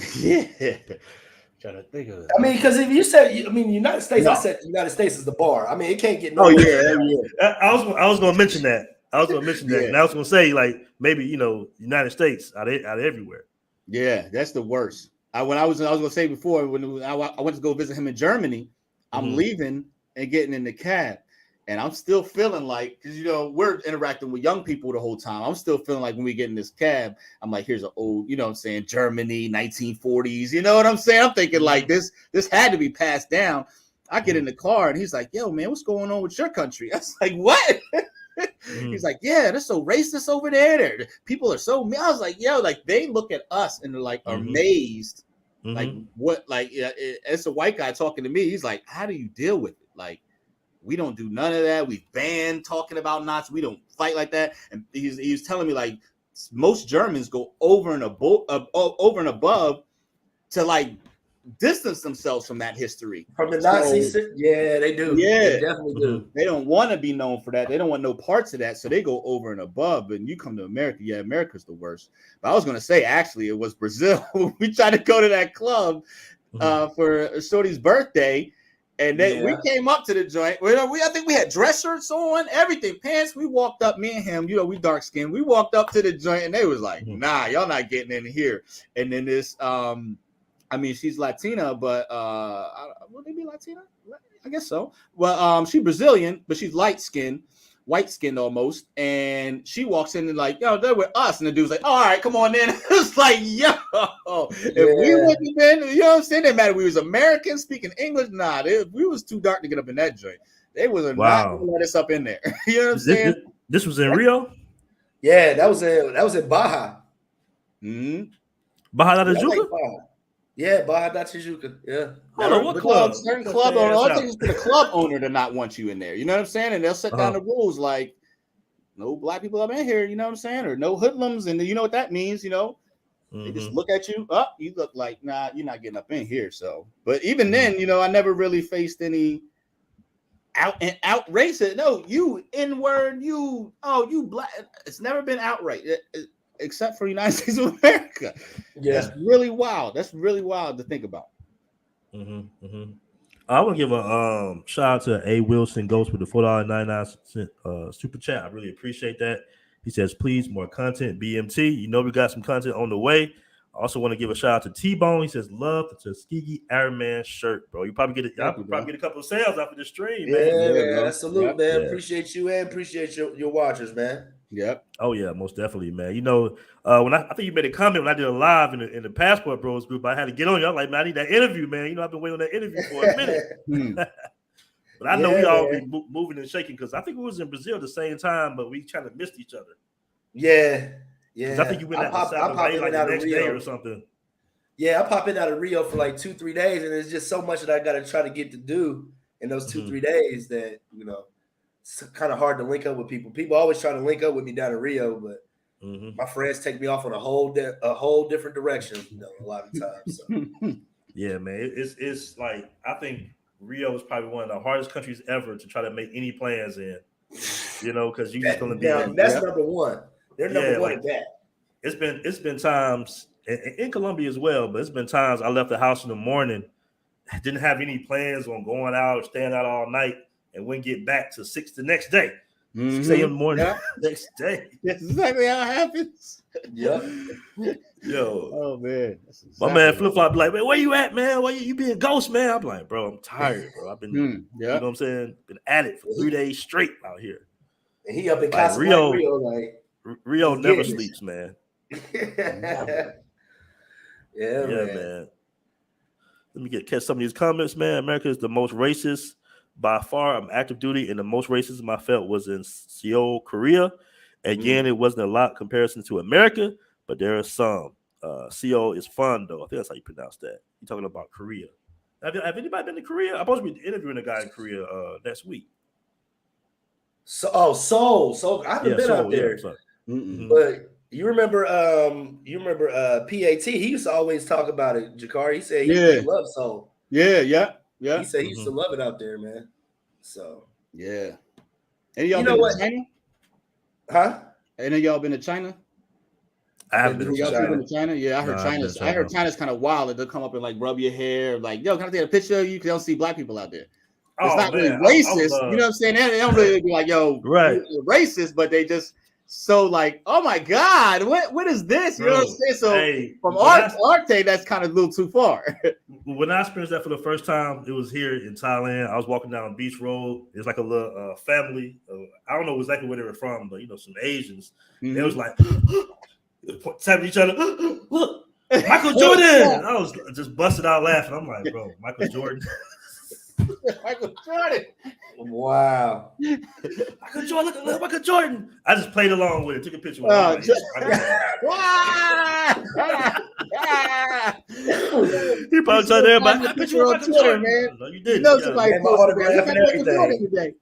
Speaker 3: think of it.
Speaker 2: I mean, because if you said, United States, I said the United States is the bar. I mean, it can't get no.
Speaker 3: Oh yeah.
Speaker 1: I was going to mention that. And I was going to say, like, maybe United States out of everywhere.
Speaker 3: Yeah, that's the worst. I was going to say before when I went to go visit him in Germany, I'm leaving and getting in the cab, and I'm still feeling like, because we're interacting with young people the whole time. I'm still feeling like when we get in this cab, I'm like, here's an old, Germany, 1940s. You know what I'm saying? I'm thinking like this had to be passed down. I get in the car and he's like, "Yo, man, what's going on with your country?" I was like, "What?" He's like, "Yeah, they're so racist over there. People are so mean." I was like, "Yo, like they look at us and they're like amazed, like what? Like it's a white guy talking to me. He's like, "How do you deal with it? Like, we don't do none of that. We banned talking about Nazis. We don't fight like that." And he was telling me like most Germans go over and above to like distance themselves from that history.
Speaker 2: From the Nazis? Yeah, they do.
Speaker 3: Yeah,
Speaker 2: they definitely do.
Speaker 3: They don't want to be known for that. They don't want no parts of that. So they go over and above. And you come to America, yeah, America's the worst. But I was going to say, actually, it was Brazil. We tried to go to that club for Shorty's birthday. And then we came up to the joint. I think we had dress shirts on, everything, pants. We walked up, me and him, we dark skinned. We walked up to the joint and they was like, "Nah, y'all not getting in here." And then this, she's Latina, but will they be Latina? I guess so. Well, she's Brazilian, but she's light skinned. white skinned almost, and she walks in and like, yo, they're with us, and the dude's like, all right, come on in. It's like, yo, if we wouldn't have been, you know what I'm saying? It matter we was American speaking English, we was too dark to get up in that joint. They was not gonna let us up in there. You know what I'm saying?
Speaker 1: This was in Rio.
Speaker 2: Yeah, that was in Baja.
Speaker 3: Mm-hmm.
Speaker 1: Baja da Tijuca?
Speaker 2: Yeah, Baja da Tijuca. Yeah.
Speaker 1: Hold on, what club?
Speaker 3: Certain club owner. I think it's for the club owner to not want you in there. You know what I'm saying? And they'll set down the rules like no black people up in here. You know what I'm saying? Or no hoodlums. And you know what that means? You know, they just look at you. Oh, you look like nah, you're not getting up in here. So, but even then, you know, I never really faced any out racist. No, you N-word, you black. It's never been outright, except for the United States of America. Yeah, that's really wild. That's really wild to think about.
Speaker 1: I want to give a shout out to A. Wilson Ghost with the $4.99 super chat. I really appreciate that. He says, please, more content, BMT. You know we got some content on the way. I also want to give a shout out to T-Bone. He says, love the Tuskegee Iron Man shirt, bro. You probably get a couple of sales after the stream, man.
Speaker 2: Yeah, man. Salute, man. Yeah. Appreciate you and appreciate your watchers, man.
Speaker 3: Yep.
Speaker 1: Oh yeah, most definitely, man. You know, when I think you made a comment when I did a live in the Passport Bros group, I had to get on you. I'm like, man, I need that interview, man. You know, I've been waiting on that interview for a minute. But I know we all be moving and shaking because I think we was in Brazil at the same time, but we kind of missed each other.
Speaker 2: Yeah.
Speaker 1: I think you went out the next day or something.
Speaker 2: Yeah, I pop in out of Rio for like 2-3 days, and it's just so much that I got to try to get to do in those 2-3 days that, you know, it's kind of hard to link up with people. People always try to link up with me down in Rio, but my friends take me off on a whole different direction, you know, a lot of times. So.
Speaker 1: Yeah, man, it's like I think Rio is probably one of the hardest countries ever to try to make any plans in. You know, because you're just going to be.
Speaker 2: That's number one. They're number one at that.
Speaker 1: It's been times in Colombia as well, but it's been times I left the house in the morning, didn't have any plans on going out or staying out all night, and wouldn't get back to 6 the next day. 6 a.m. in the morning next day.
Speaker 3: That's exactly how it happens.
Speaker 2: Yep.
Speaker 1: Yo.
Speaker 3: Oh man.
Speaker 1: My man Flip Flop be like, man, where you at, man? Why you being ghost, man? I'm like, bro, I'm tired, bro. I've been you know what I'm saying? Been at it for 3 days straight out here.
Speaker 2: And he up in
Speaker 1: like Rio never
Speaker 2: it.
Speaker 1: sleeps, man.
Speaker 2: Yeah,
Speaker 1: man. Let me catch some of these comments, man. America is the most racist by far. I'm active duty, and the most racism I felt was in Seoul, Korea. Again, it wasn't a lot in comparison to America, but there are some. Seoul is fun, though. I think that's how you pronounce that. You're talking about Korea. Have anybody been to Korea? I'm supposed to be interviewing a guy in Korea next week.
Speaker 2: Seoul. I haven't been out there. But you remember PAT? He used to always talk about it, Jakar. He said he loved Seoul.
Speaker 3: Yeah.
Speaker 2: He said he used to love it out there, man. So
Speaker 3: yeah. Any of y'all been to China?
Speaker 2: Huh?
Speaker 3: Any of y'all been to China?
Speaker 1: I haven't been to
Speaker 3: China. Yeah, I heard China's. I heard China's kind of wild. They'll come up and like rub your hair, like, yo, can I take a picture of you? Because they don't see black people out there. It's not really racist. You know what I'm saying? They don't really be like, yo, you're racist, but they just so like, oh my God, what is this? You know what I'm saying? So from Arte, that's kind of a little too far.
Speaker 1: When I experienced that for the first time, it was here in Thailand. I was walking down Beach Road. It's like a little family. I don't know exactly where they were from, but you know, some Asians. They was like tapping each other. Look, Michael Jordan. I was just busted out laughing. I'm like, bro, Michael Jordan.
Speaker 3: Michael Jordan.
Speaker 2: Wow.
Speaker 1: Michael Jordan, look, Michael Jordan. I just played along with it, took a picture with it. He probably told everybody,
Speaker 3: that picture on Twitter, man.
Speaker 1: No, you didn't.
Speaker 3: You know somebody
Speaker 2: autograph and everything.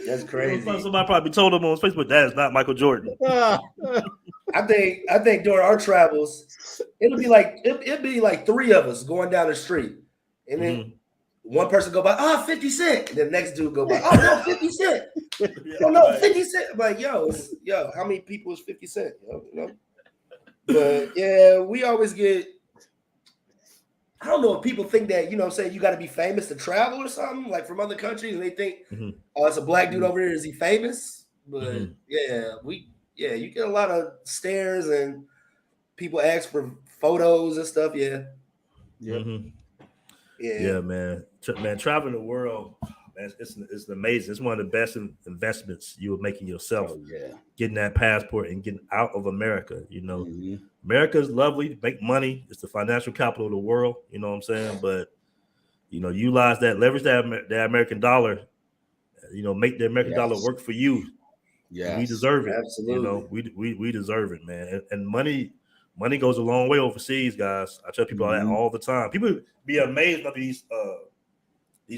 Speaker 2: That's crazy.
Speaker 1: Somebody probably told him on Facebook that is not Michael Jordan.
Speaker 2: I think during our travels, it'd be like 3 of us going down the street. And then one person go by, 50 Cent. And the next dude go by, no, 50 Cent. No, 50 Cent. I'm like, yo, how many people is 50 Cent? You know? But yeah, we always get, I don't know if people think that, you know what I'm saying, you got to be famous to travel or something, like from other countries, and they think, it's a black dude over here, is he famous? But you get a lot of stares and people ask for photos and stuff. Yeah, man.
Speaker 1: Man, traveling the world, man, it's amazing. It's one of the best investments you will make in yourself.
Speaker 3: Oh, yeah.
Speaker 1: Getting that passport and getting out of America. You know, America is lovely, make money. It's the financial capital of the world. You know what I'm saying? But you know, utilize that, leverage that American dollar. You know, make the American dollar work for you. Yeah, we deserve it. Absolutely. You know, we deserve it, man. And money goes a long way overseas, guys. I tell people that all the time. People be amazed by these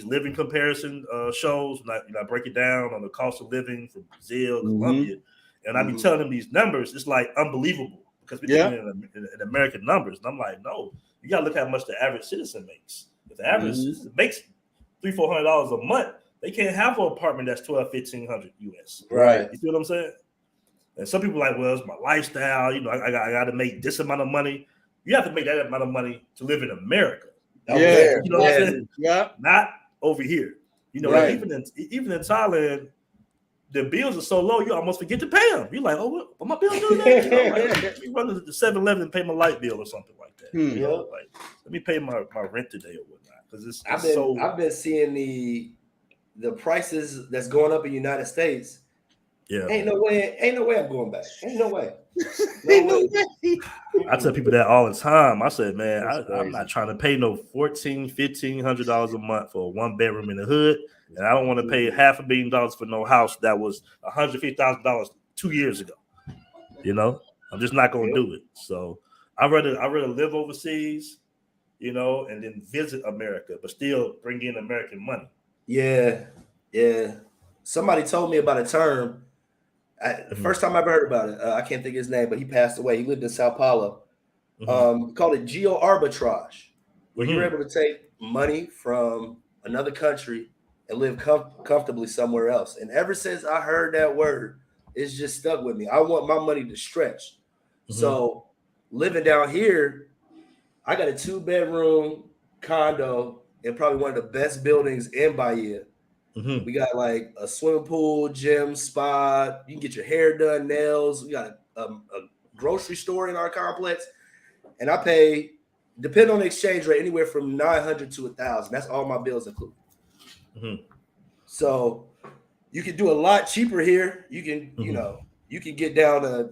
Speaker 1: living comparison shows. When I break it down on the cost of living from Brazil, Colombia, and I be telling them these numbers. It's like unbelievable because we're thinking in American numbers, and I'm like, no, you gotta look how much the average citizen makes. If the average citizen makes $300-400 a month, they can't have an apartment that's $1,200-1,500 US.
Speaker 2: Right.
Speaker 1: You see what I'm saying? And some people are like, well, it's my lifestyle. You know, I got to make this amount of money. You have to make that amount of money to live in America. You know what I'm saying? Yeah. Not over here. You know, like even in Thailand, the bills are so low, you almost forget to pay them. You're like, oh, what my bill doing that? You know, like, you run to the 7-Eleven and pay my light bill or something like that. You know, like, let me pay my rent today or whatnot. Because
Speaker 2: I've been seeing the prices that's going up in the United States.
Speaker 1: Yeah,
Speaker 2: ain't no way I'm going back. Ain't no way.
Speaker 1: I tell people that all the time. I said, man, I'm not trying to pay no $1,400-1,500 a month for a 1-bedroom in the hood, and I don't want to pay $500 million for no house that was $150,000 2 years ago. You know, I'm just not going to do it. So I'd rather live overseas, you know, and then visit America, but still bring in American money.
Speaker 2: Yeah. Somebody told me about a term. The first time I ever heard about it, I can't think of his name, but he passed away. He lived in Sao Paulo. Called it geo arbitrage, where you're able to take money from another country and live comfortably somewhere else. And ever since I heard that word, it's just stuck with me. I want my money to stretch. So living down here, I got a 2-bedroom condo in probably one of the best buildings in Bahia. We got like a swimming pool, gym, spa. You can get your hair done, nails. We got a grocery store in our complex. And I pay, depending on the exchange rate, anywhere from $900 to $1,000. That's all my bills included. So you can do a lot cheaper here. You can, you know, you can get down to,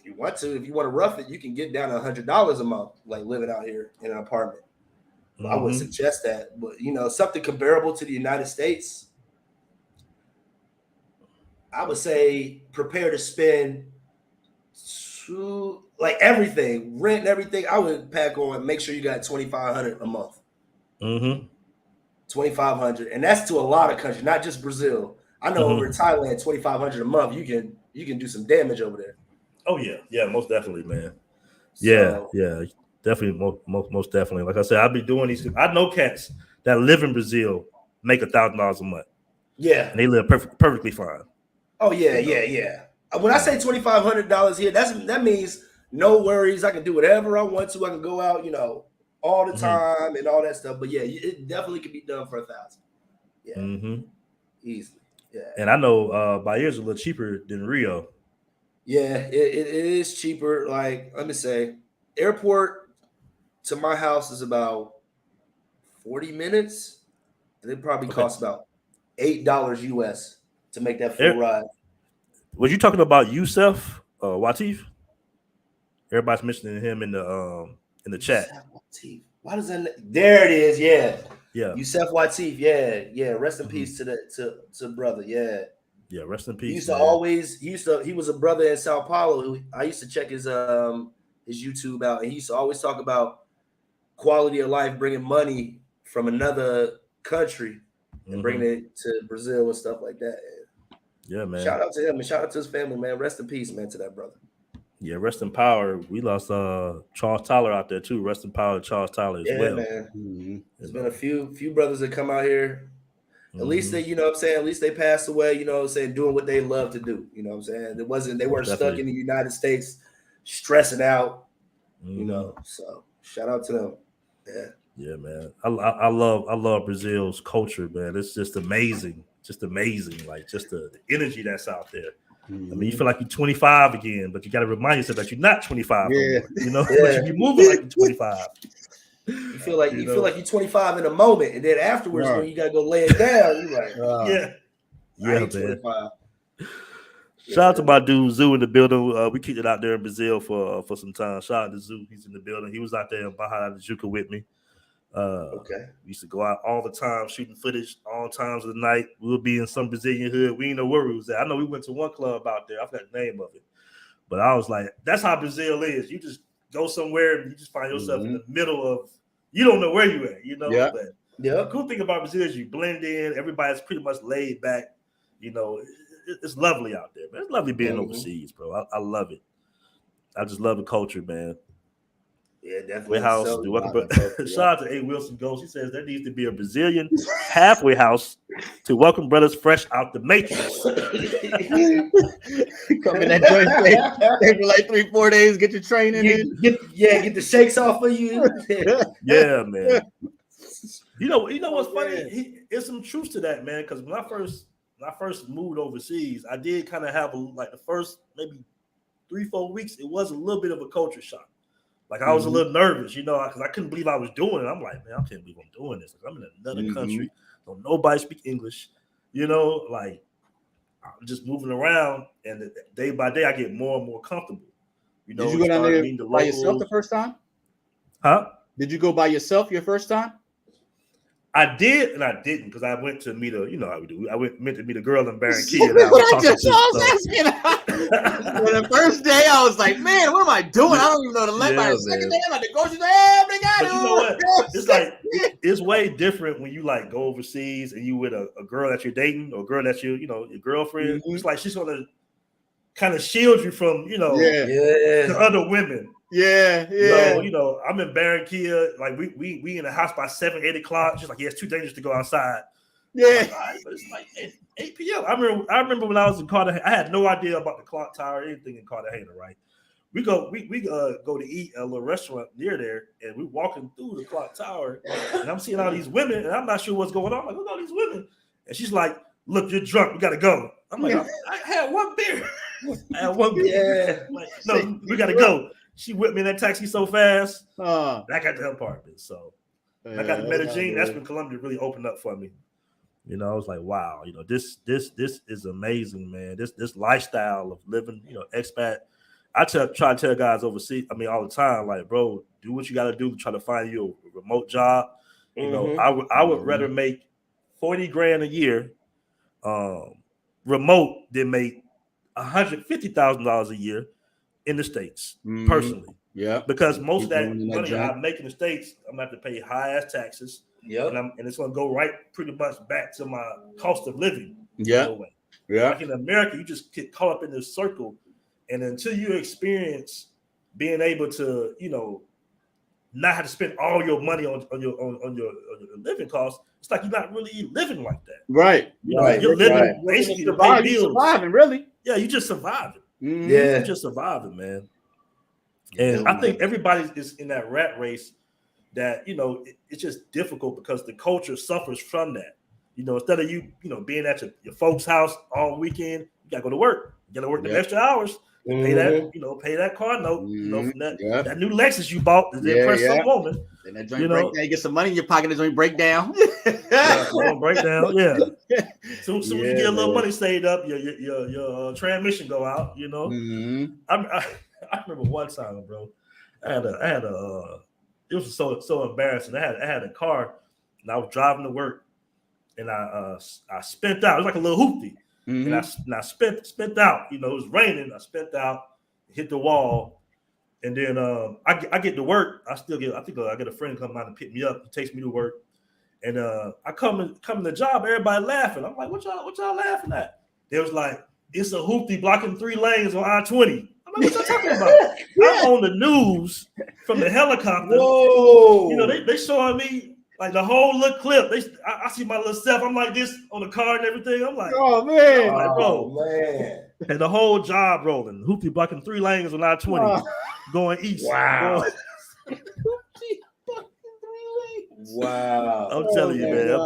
Speaker 2: if you want to rough it, you can get down to $100 a month, like living out here in an apartment. I wouldn't suggest that, but you know, something comparable to the United States, I would say prepare to spend like everything, rent and everything. I would pack on, make sure you got $2,500 a month. $2,500, and that's to a lot of countries, not just Brazil. I know over in Thailand, $2,500 a month, you can do some damage over there.
Speaker 1: Oh yeah, most definitely, man. Yeah. Definitely, most definitely. Like I said, I'll be doing these. I know cats that live in Brazil make $1,000 a month.
Speaker 2: Yeah,
Speaker 1: and they live perfectly fine.
Speaker 2: Oh yeah. When I say $2,500 here, that means no worries. I can do whatever I want to. I can go out, you know, all the time and all that stuff. But yeah, it definitely can be done for $1,000. Yeah, easily. Yeah,
Speaker 1: and I know Bahia a little cheaper than Rio.
Speaker 2: Yeah, it is cheaper. Like, let me say, airport to my house is about 40 minutes, and it probably costs about $8 US to make that full ride.
Speaker 1: Was you talking about Yusef Watif? Everybody's mentioning him in the chat.
Speaker 2: Why does that? There it is. Yeah.
Speaker 1: Yusef
Speaker 2: Watif. Yeah. Rest in peace to brother.
Speaker 1: Yeah. Rest in peace.
Speaker 2: He was a brother in Sao Paulo. I used to check his YouTube out, and he used to always talk about quality of life, bringing money from another country and bringing it to Brazil and stuff like that.
Speaker 1: Yeah, man.
Speaker 2: Shout out to him and shout out to his family, man. Rest in peace, man, to that brother.
Speaker 1: Yeah, rest in power. We lost Charles Tyler out there too. Rest in power, Charles Tyler as well.
Speaker 2: Man. There's been a few brothers that come out here. At least they, you know what I'm saying, at least they passed away, you know what I'm saying, doing what they love to do. You know what I'm saying? They weren't stuck in the United States stressing out, you know. So shout out to them.
Speaker 1: Yeah, man. I love Brazil's culture, man. It's just amazing. Like just the energy that's out there. I mean, you feel like you're 25 again, but you got to remind yourself that you're not 25 anymore, you know? But you be moving like you're 25.
Speaker 2: You feel like you feel like you're 25 in a moment, and then afterwards,
Speaker 3: Right.
Speaker 2: when you gotta go lay it down, you're like,
Speaker 1: yeah, man.
Speaker 2: 25.
Speaker 1: Shout out to my dude Zoo in the building. We kicked it out there in Brazil for some time. Shout out to Zoo. He's in the building. He was out there in Baja de Juca with me.
Speaker 2: Okay.
Speaker 1: We used to go out all the time, shooting footage all times of the night. We'll be in some Brazilian hood. We didn't know where we was at. I know we went to one club out there. I forgot the name of it. But I was like, that's how Brazil is. You just go somewhere and you just find yourself in the middle of, you don't know where you at, you know?
Speaker 3: Yeah.
Speaker 1: But the cool thing about Brazil is you blend in. Everybody's pretty much laid back. You know, it's lovely out there, man. It's lovely being overseas, bro. I love it. I just love the culture, man.
Speaker 2: Yeah, definitely.
Speaker 1: House. Shout out to A. Wilson Ghost. He says there needs to be a Brazilian halfway house to welcome brothers fresh out the matrix.
Speaker 3: Come in that joint, stay for like 3-4 days, get your training in.
Speaker 2: Get the shakes off of you.
Speaker 1: Yeah, man. You know what's funny? There's some truth to that, man. Because when I first moved overseas, I did kind of have the first maybe 3-4 weeks. It was a little bit of a culture shock. Like I was a little nervous, you know, because I couldn't believe I was doing it. I'm like, man, I can't believe I'm doing this. Like, I'm in another country. Don't nobody speak English, you know. Like I'm just moving around, and day by day I get more and more comfortable. You know,
Speaker 3: did you go down there by yourself the first time?
Speaker 1: Huh?
Speaker 3: Did you go by yourself your first time?
Speaker 1: I did and I didn't because I went to meet you know how we do. I meant to meet a girl in Barranquilla.
Speaker 3: Well, the first day I was like, man, what am I doing? I don't even know the language. By the second day, I'm like, go to
Speaker 1: But you know what? It's like it's way different when you like go overseas and you with a girl that you're dating or a girl that your girlfriend. It's like she's gonna kind of shield you from the other women.
Speaker 3: Yeah.
Speaker 1: So, you know, I'm in Barranquilla, like we in the house by 7-8 o'clock. She's like, yeah, it's too dangerous to go outside.
Speaker 3: Yeah.
Speaker 1: Like, all right, but it's like 8 p.m. I remember when I was in Cartagena, I had no idea about the clock tower or anything in Cartagena, right? We go to eat at a little restaurant near there, and we're walking through the clock tower, and I'm seeing all these women, and I'm not sure what's going on. I'm like, look at all these women. And she's like, look, you're drunk, we gotta go. I'm like, I had one beer.
Speaker 2: Yeah.
Speaker 1: Like, no, we gotta go. She whipped me in that taxi so fast. I got the apartment. So I got to Medellin. That's when Colombia really opened up for me. You know, I was like, wow, you know, this is amazing, man. This lifestyle of living, you know, expat. I try to tell guys overseas, all the time, like, bro, do what you got to do to try to find you a remote job. You know, I would rather make $40,000 a year remote than make $150,000 a year in the States, personally.
Speaker 3: Yeah.
Speaker 1: Because most of that money I make in the States, I'm going to have to pay high ass taxes.
Speaker 2: Yep.
Speaker 1: And it's going to go right pretty much back to my cost of living.
Speaker 3: Yeah. Yeah.
Speaker 1: Like in America, you just get caught up in this circle. And until you experience being able to, you know, not have to spend all your money on your living costs, it's like you're not really living like that.
Speaker 3: Right.
Speaker 1: You know, you're living basically to pay bills.
Speaker 3: Surviving, really.
Speaker 1: Yeah, you just surviving.
Speaker 2: Yeah,
Speaker 1: you're just surviving, man. And I think everybody is in that rat race that, you know, it's just difficult because the culture suffers from that. You know, instead of you know, being at your folks' house all weekend, you gotta go to work. You gotta work the extra hours. Pay that car note, you know, from that new Lexus you bought to impress some woman.
Speaker 3: And that joint break down, you get some money in your pocket, that joint break down.
Speaker 1: Break down, yeah. Soon as you get a little money saved up, your transmission go out, you know. I remember one time, bro. I had a it was so embarrassing. I had a car and I was driving to work and I spent out. It was like a little hoopty. And I spent out, you know, it was raining. I spent out, hit the wall, and then I get to work. I think I get a friend come out and pick me up. He takes me to work, and I come to the job. Everybody laughing. I'm like, what y'all laughing at? They was like, it's a hoopty blocking 3 lanes on I-20. I'm like, what y'all talking about? I'm on the news from the helicopter.
Speaker 2: Whoa!
Speaker 1: You know, they showing me. Like the whole little clip, I see my little self. I'm like this on the car and everything. I'm like,
Speaker 3: oh man,
Speaker 2: man,
Speaker 1: and the whole job rolling, hoopty blocking 3 lanes on I-20, going east.
Speaker 2: Wow, wow!
Speaker 1: I'm telling you, man,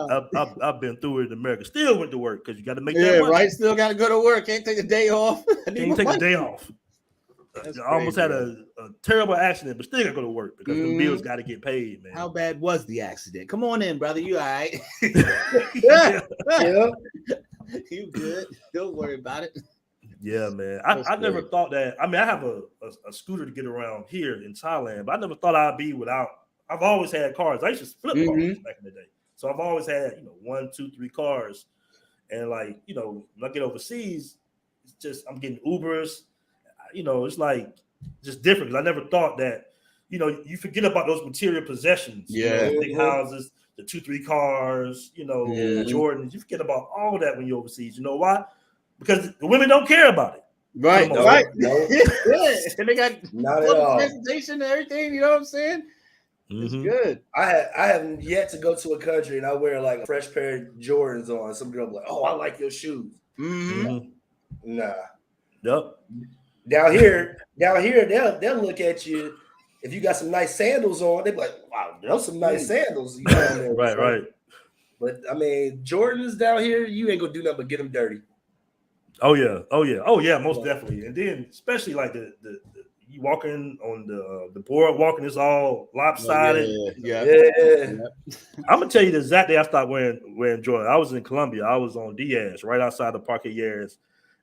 Speaker 1: I've been through it in America. Still went to work because you got to make that money.
Speaker 3: Right. Still got to go to work. Can't take a day off.
Speaker 1: Can't take a day off. I almost had a terrible accident, but still got to go to work because the bills got to get paid, man.
Speaker 3: How bad was the accident? Come on in, brother. You all right?
Speaker 2: Yeah.
Speaker 3: You good? Don't worry about it.
Speaker 1: Yeah, man. I never thought that. I mean, I have a scooter to get around here in Thailand, but I never thought I'd be without. I've always had cars. I used to flip cars back in the day. So I've always had, 1, 2, 3 cars. And like, when I get overseas, it's just I'm getting Ubers. It's like just different. Because I never thought that, you forget about those material possessions.
Speaker 3: Yeah.
Speaker 1: Big houses, the 2, 3 cars, Jordans. You forget about all that when you're overseas. You know why? Because the women don't care about it.
Speaker 3: Right.
Speaker 2: No.
Speaker 3: And they got
Speaker 2: not at all
Speaker 3: presentation and everything. You know what I'm saying? It's good.
Speaker 2: I haven't yet to go to a country and I wear like a fresh pair of Jordans on. Some girl be like, "Oh, I like your shoes." Nah.
Speaker 1: Yep.
Speaker 2: Down here, they'll look at you if you got some nice sandals on. They be like, "Wow, those some nice sandals."
Speaker 1: Right.
Speaker 2: But I mean, Jordans down here, you ain't gonna do nothing but get them dirty.
Speaker 1: Oh yeah, most definitely. And then especially like the you walking on the boardwalk and it's all lopsided.
Speaker 2: Yeah.
Speaker 1: I'm gonna tell you the exact day I stopped wearing Jordan. I was in Colombia. I was on Diaz, right outside the Parque Yeres,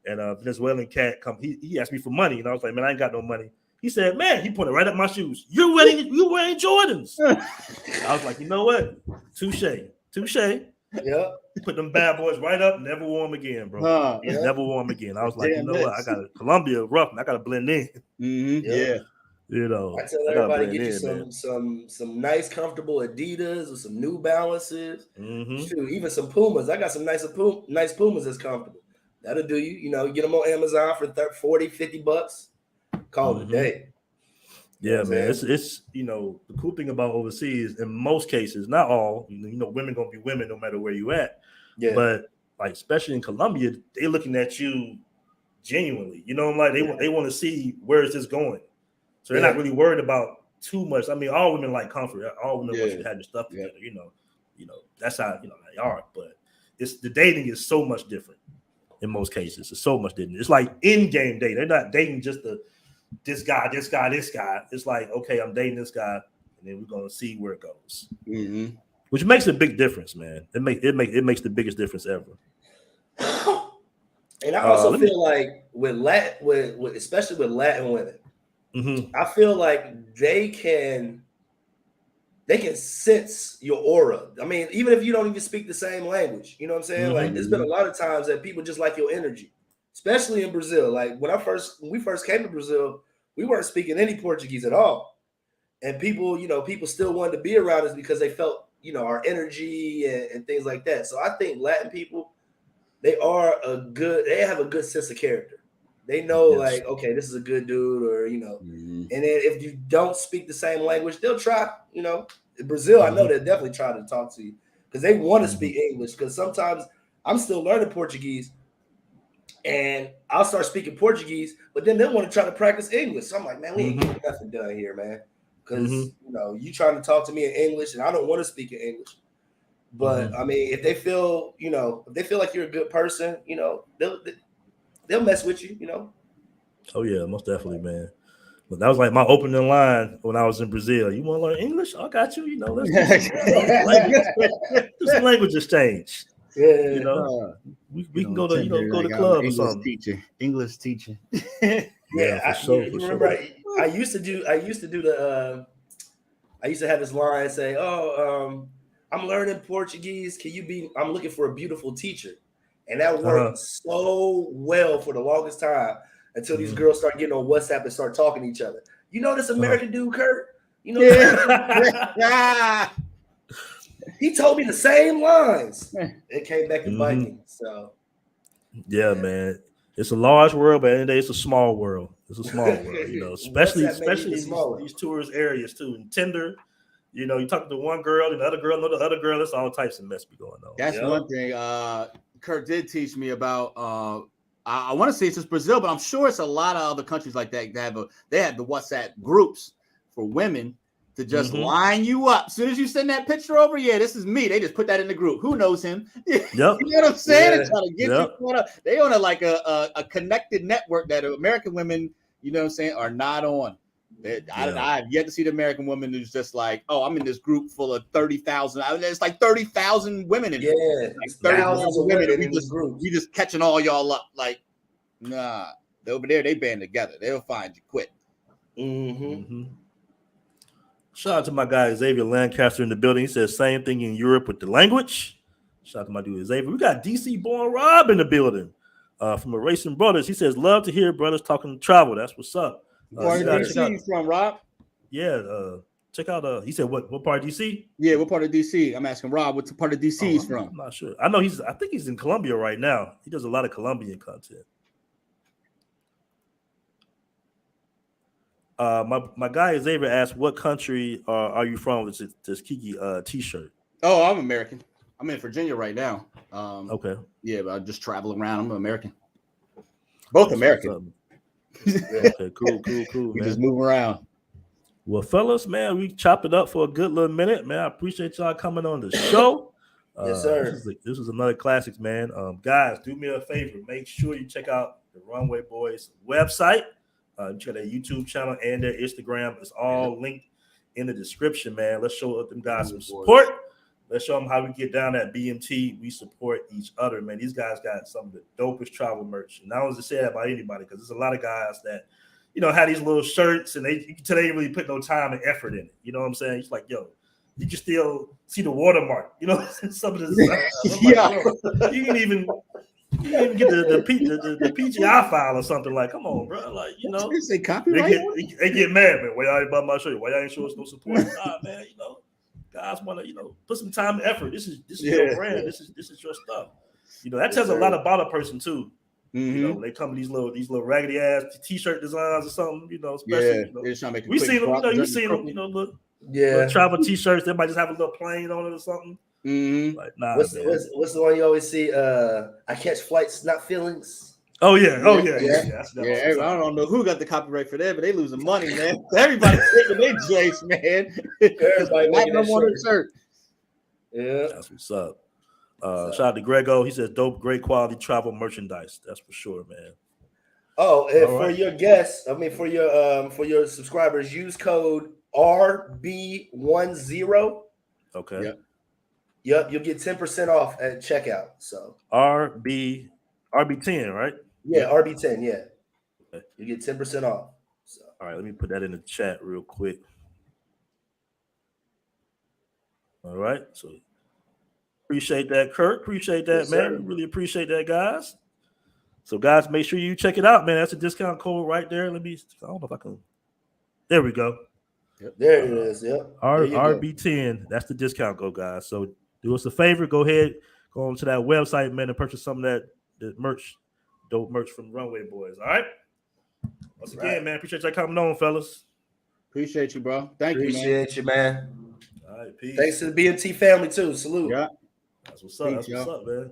Speaker 1: and a Venezuelan cat come. He asked me for money, and I was like, "Man, I ain't got no money." He said, "Man," he pointed right at my shoes. You're wearing Jordans. I was like, "You know what? Touche."
Speaker 2: Yeah.
Speaker 1: Put them bad boys right up. Never wore them again, bro. Never wore them again. I was like, what? I got Colombia rough. And I got to blend in.
Speaker 3: Yeah.
Speaker 2: I tell everybody get you some nice, comfortable Adidas or some New Balances. Shoot, even some Pumas. I got some nice Pumas that's comfortable. That'll do you. Get them on Amazon for $40-$50. Call it a day.
Speaker 1: Yeah, man. It's the cool thing about overseas, in most cases, not all, women gonna be women no matter where you at. Yeah. But like especially in Colombia, they looking at you genuinely. Like they want to see where is this going. So they're not really worried about too much. I mean, all women like comfort. All women want you to have your stuff together. That's how they are. But the dating is so much different in most cases. It's so much different. It's like in-game dating. They're not dating just this guy. It's like, okay, I'm dating this guy, and then we're gonna see where it goes. Which makes a big difference, man. It makes the biggest difference ever.
Speaker 2: And I also feel like especially with Latin women, I feel like they can sense your aura. I mean, even if you don't even speak the same language, you know what I'm saying? Like, there's been a lot of times that people just like your energy. Especially in Brazil. Like when we first came to Brazil, we weren't speaking any Portuguese at all. And people still wanted to be around us because they felt, our energy and things like that. So I think Latin people, they have a good sense of character. They know like, okay, this is a good dude or, and then if you don't speak the same language, they'll try, In Brazil, I know they'll definitely try to talk to you because they want to speak English because sometimes I'm still learning Portuguese. And I'll start speaking Portuguese, but then they'll want to try to practice English. So I'm like, man, we ain't getting nothing done here, man. Because, you trying to talk to me in English, and I don't want to speak in English. But, I mean, if they feel, like you're a good person, they'll mess with you,
Speaker 1: Oh, yeah, most definitely, man. But that was like my opening line when I was in Brazil. You want to learn English? I got you. Let's do some language exchange.
Speaker 2: Yeah,
Speaker 1: we can go to go to club or something.
Speaker 3: English teacher.
Speaker 2: Remember, I used to have this line say, I'm learning Portuguese. I'm looking for a beautiful teacher. And that worked so well for the longest time until these girls start getting on WhatsApp and start talking to each other. This American dude, Kurt? He told me the same lines. It came back to bite me. So,
Speaker 1: yeah, man, it's a large world, but at the end of the day, it's a small world. It's a small world, especially in these tourist areas too. And Tinder, you talk to one girl and the other girl, know the other girl. It's all types of mess be going on.
Speaker 3: That's one thing. Kurt did teach me about. I want to say it's just Brazil, but I'm sure it's a lot of other countries like that. They have the WhatsApp groups for women to just line you up. As soon as you send that picture over, this is me. They just put that in the group. Who knows him? You know what I'm saying? And try to get you. They on a connected network that American women, you know what I'm saying, are not on. I have yet to see the American woman who's just like, oh, I'm in this group full of 30,000. There's like 30,000 women in
Speaker 2: it.
Speaker 3: like
Speaker 2: 30,000 women
Speaker 3: we
Speaker 2: in this group.
Speaker 3: We just catching all y'all up. Like, nah, over there they band together. They'll find you quick.
Speaker 1: Shout out to my guy Xavier Lancaster in the building. He says same thing in Europe with the language. Shout out to my dude Xavier. We got DC born Rob in the building from Erasing Brothers. He says love to hear brothers talking travel. That's what's up.
Speaker 3: Where DC you from, Rob?
Speaker 1: Yeah, check out. He said what part of DC?
Speaker 3: Yeah, what part of DC? I'm asking Rob. What part of DC he's from?
Speaker 1: I'm not sure. I know I think he's in Colombia right now. He does a lot of Colombian content. My guy Xavier asked, "What country are you from?" With this Kiki T-shirt.
Speaker 3: Oh, I'm American. I'm in Virginia right now.
Speaker 1: Okay.
Speaker 3: Yeah, but I just travel around. I'm American. Both American.
Speaker 1: Okay, cool.
Speaker 3: We
Speaker 1: Man.
Speaker 3: just move around.
Speaker 1: Well, fellas, man, we chopped it up for a good little minute, man. I appreciate y'all coming on the show.
Speaker 2: Yes, sir.
Speaker 1: This is another classic, man. Guys, do me a favor. Make sure you check out the Runway Boys website. Check out their YouTube channel and their Instagram. It's all linked in the description, man. Let's show them guys some support. Let's show them how we get down at BMT. We support each other, man. These guys got some of the dopest travel merch. And I don't want to say that about anybody because there's a lot of guys that, have these little shirts and you can tell they didn't really put no time and effort in it. You know what I'm saying? It's like, yo, you can still see the watermark. Some of this. Like, you can even get the PGI file or something. Like, come on, bro. Like,
Speaker 3: Say copyright.
Speaker 1: They get mad, man. Why y'all ain't about my shirt? Why y'all ain't show us no support? Nah, man. Guys want to, put some time and effort. This is your brand. This is your stuff. That tells a lot about a person too. When they come with these little raggedy ass T-shirt designs or something, especially. We seen them. You seen them. Little travel T-shirts. They might just have a little plane on it or something. Like, nah.
Speaker 2: What's the one you always see? I catch flights, not feelings.
Speaker 1: Oh yeah.
Speaker 3: I don't know who got the copyright for that, but they losing money, man. Everybody taking their Jace, man.
Speaker 2: Everybody making that
Speaker 3: shirt.
Speaker 2: Yeah,
Speaker 1: that's what's up. Shout out to Grego. He says dope, great quality travel merchandise. That's for sure, man.
Speaker 2: Oh, and for your guests, for your subscribers, use code RB10.
Speaker 1: Okay.
Speaker 2: Yep, you'll get 10% off at checkout. So
Speaker 1: RB10, right?
Speaker 2: Yeah, RB10, yeah.
Speaker 1: Okay.
Speaker 2: You get 10% off. So.
Speaker 1: All right, let me put that in the chat real quick. All right, so appreciate that, Kurt. Appreciate that, man. We really appreciate that, guys. So, guys, make sure you check it out, man. That's a discount code right there. I don't know if I can. There we go.
Speaker 2: Yep. There it is. Yep.
Speaker 1: RB10. That's the discount code, guys. So, do us a favor. Go ahead, go onto that website, man, and purchase some of that merch, dope merch from Runway Boys. All right. Once again, man, appreciate y'all coming on, fellas.
Speaker 3: Appreciate you, bro.
Speaker 2: Appreciate you, man.
Speaker 1: All right, peace.
Speaker 2: Thanks to the BMT family too. Salute.
Speaker 3: Yeah.
Speaker 1: That's what's up. That's what's up, man.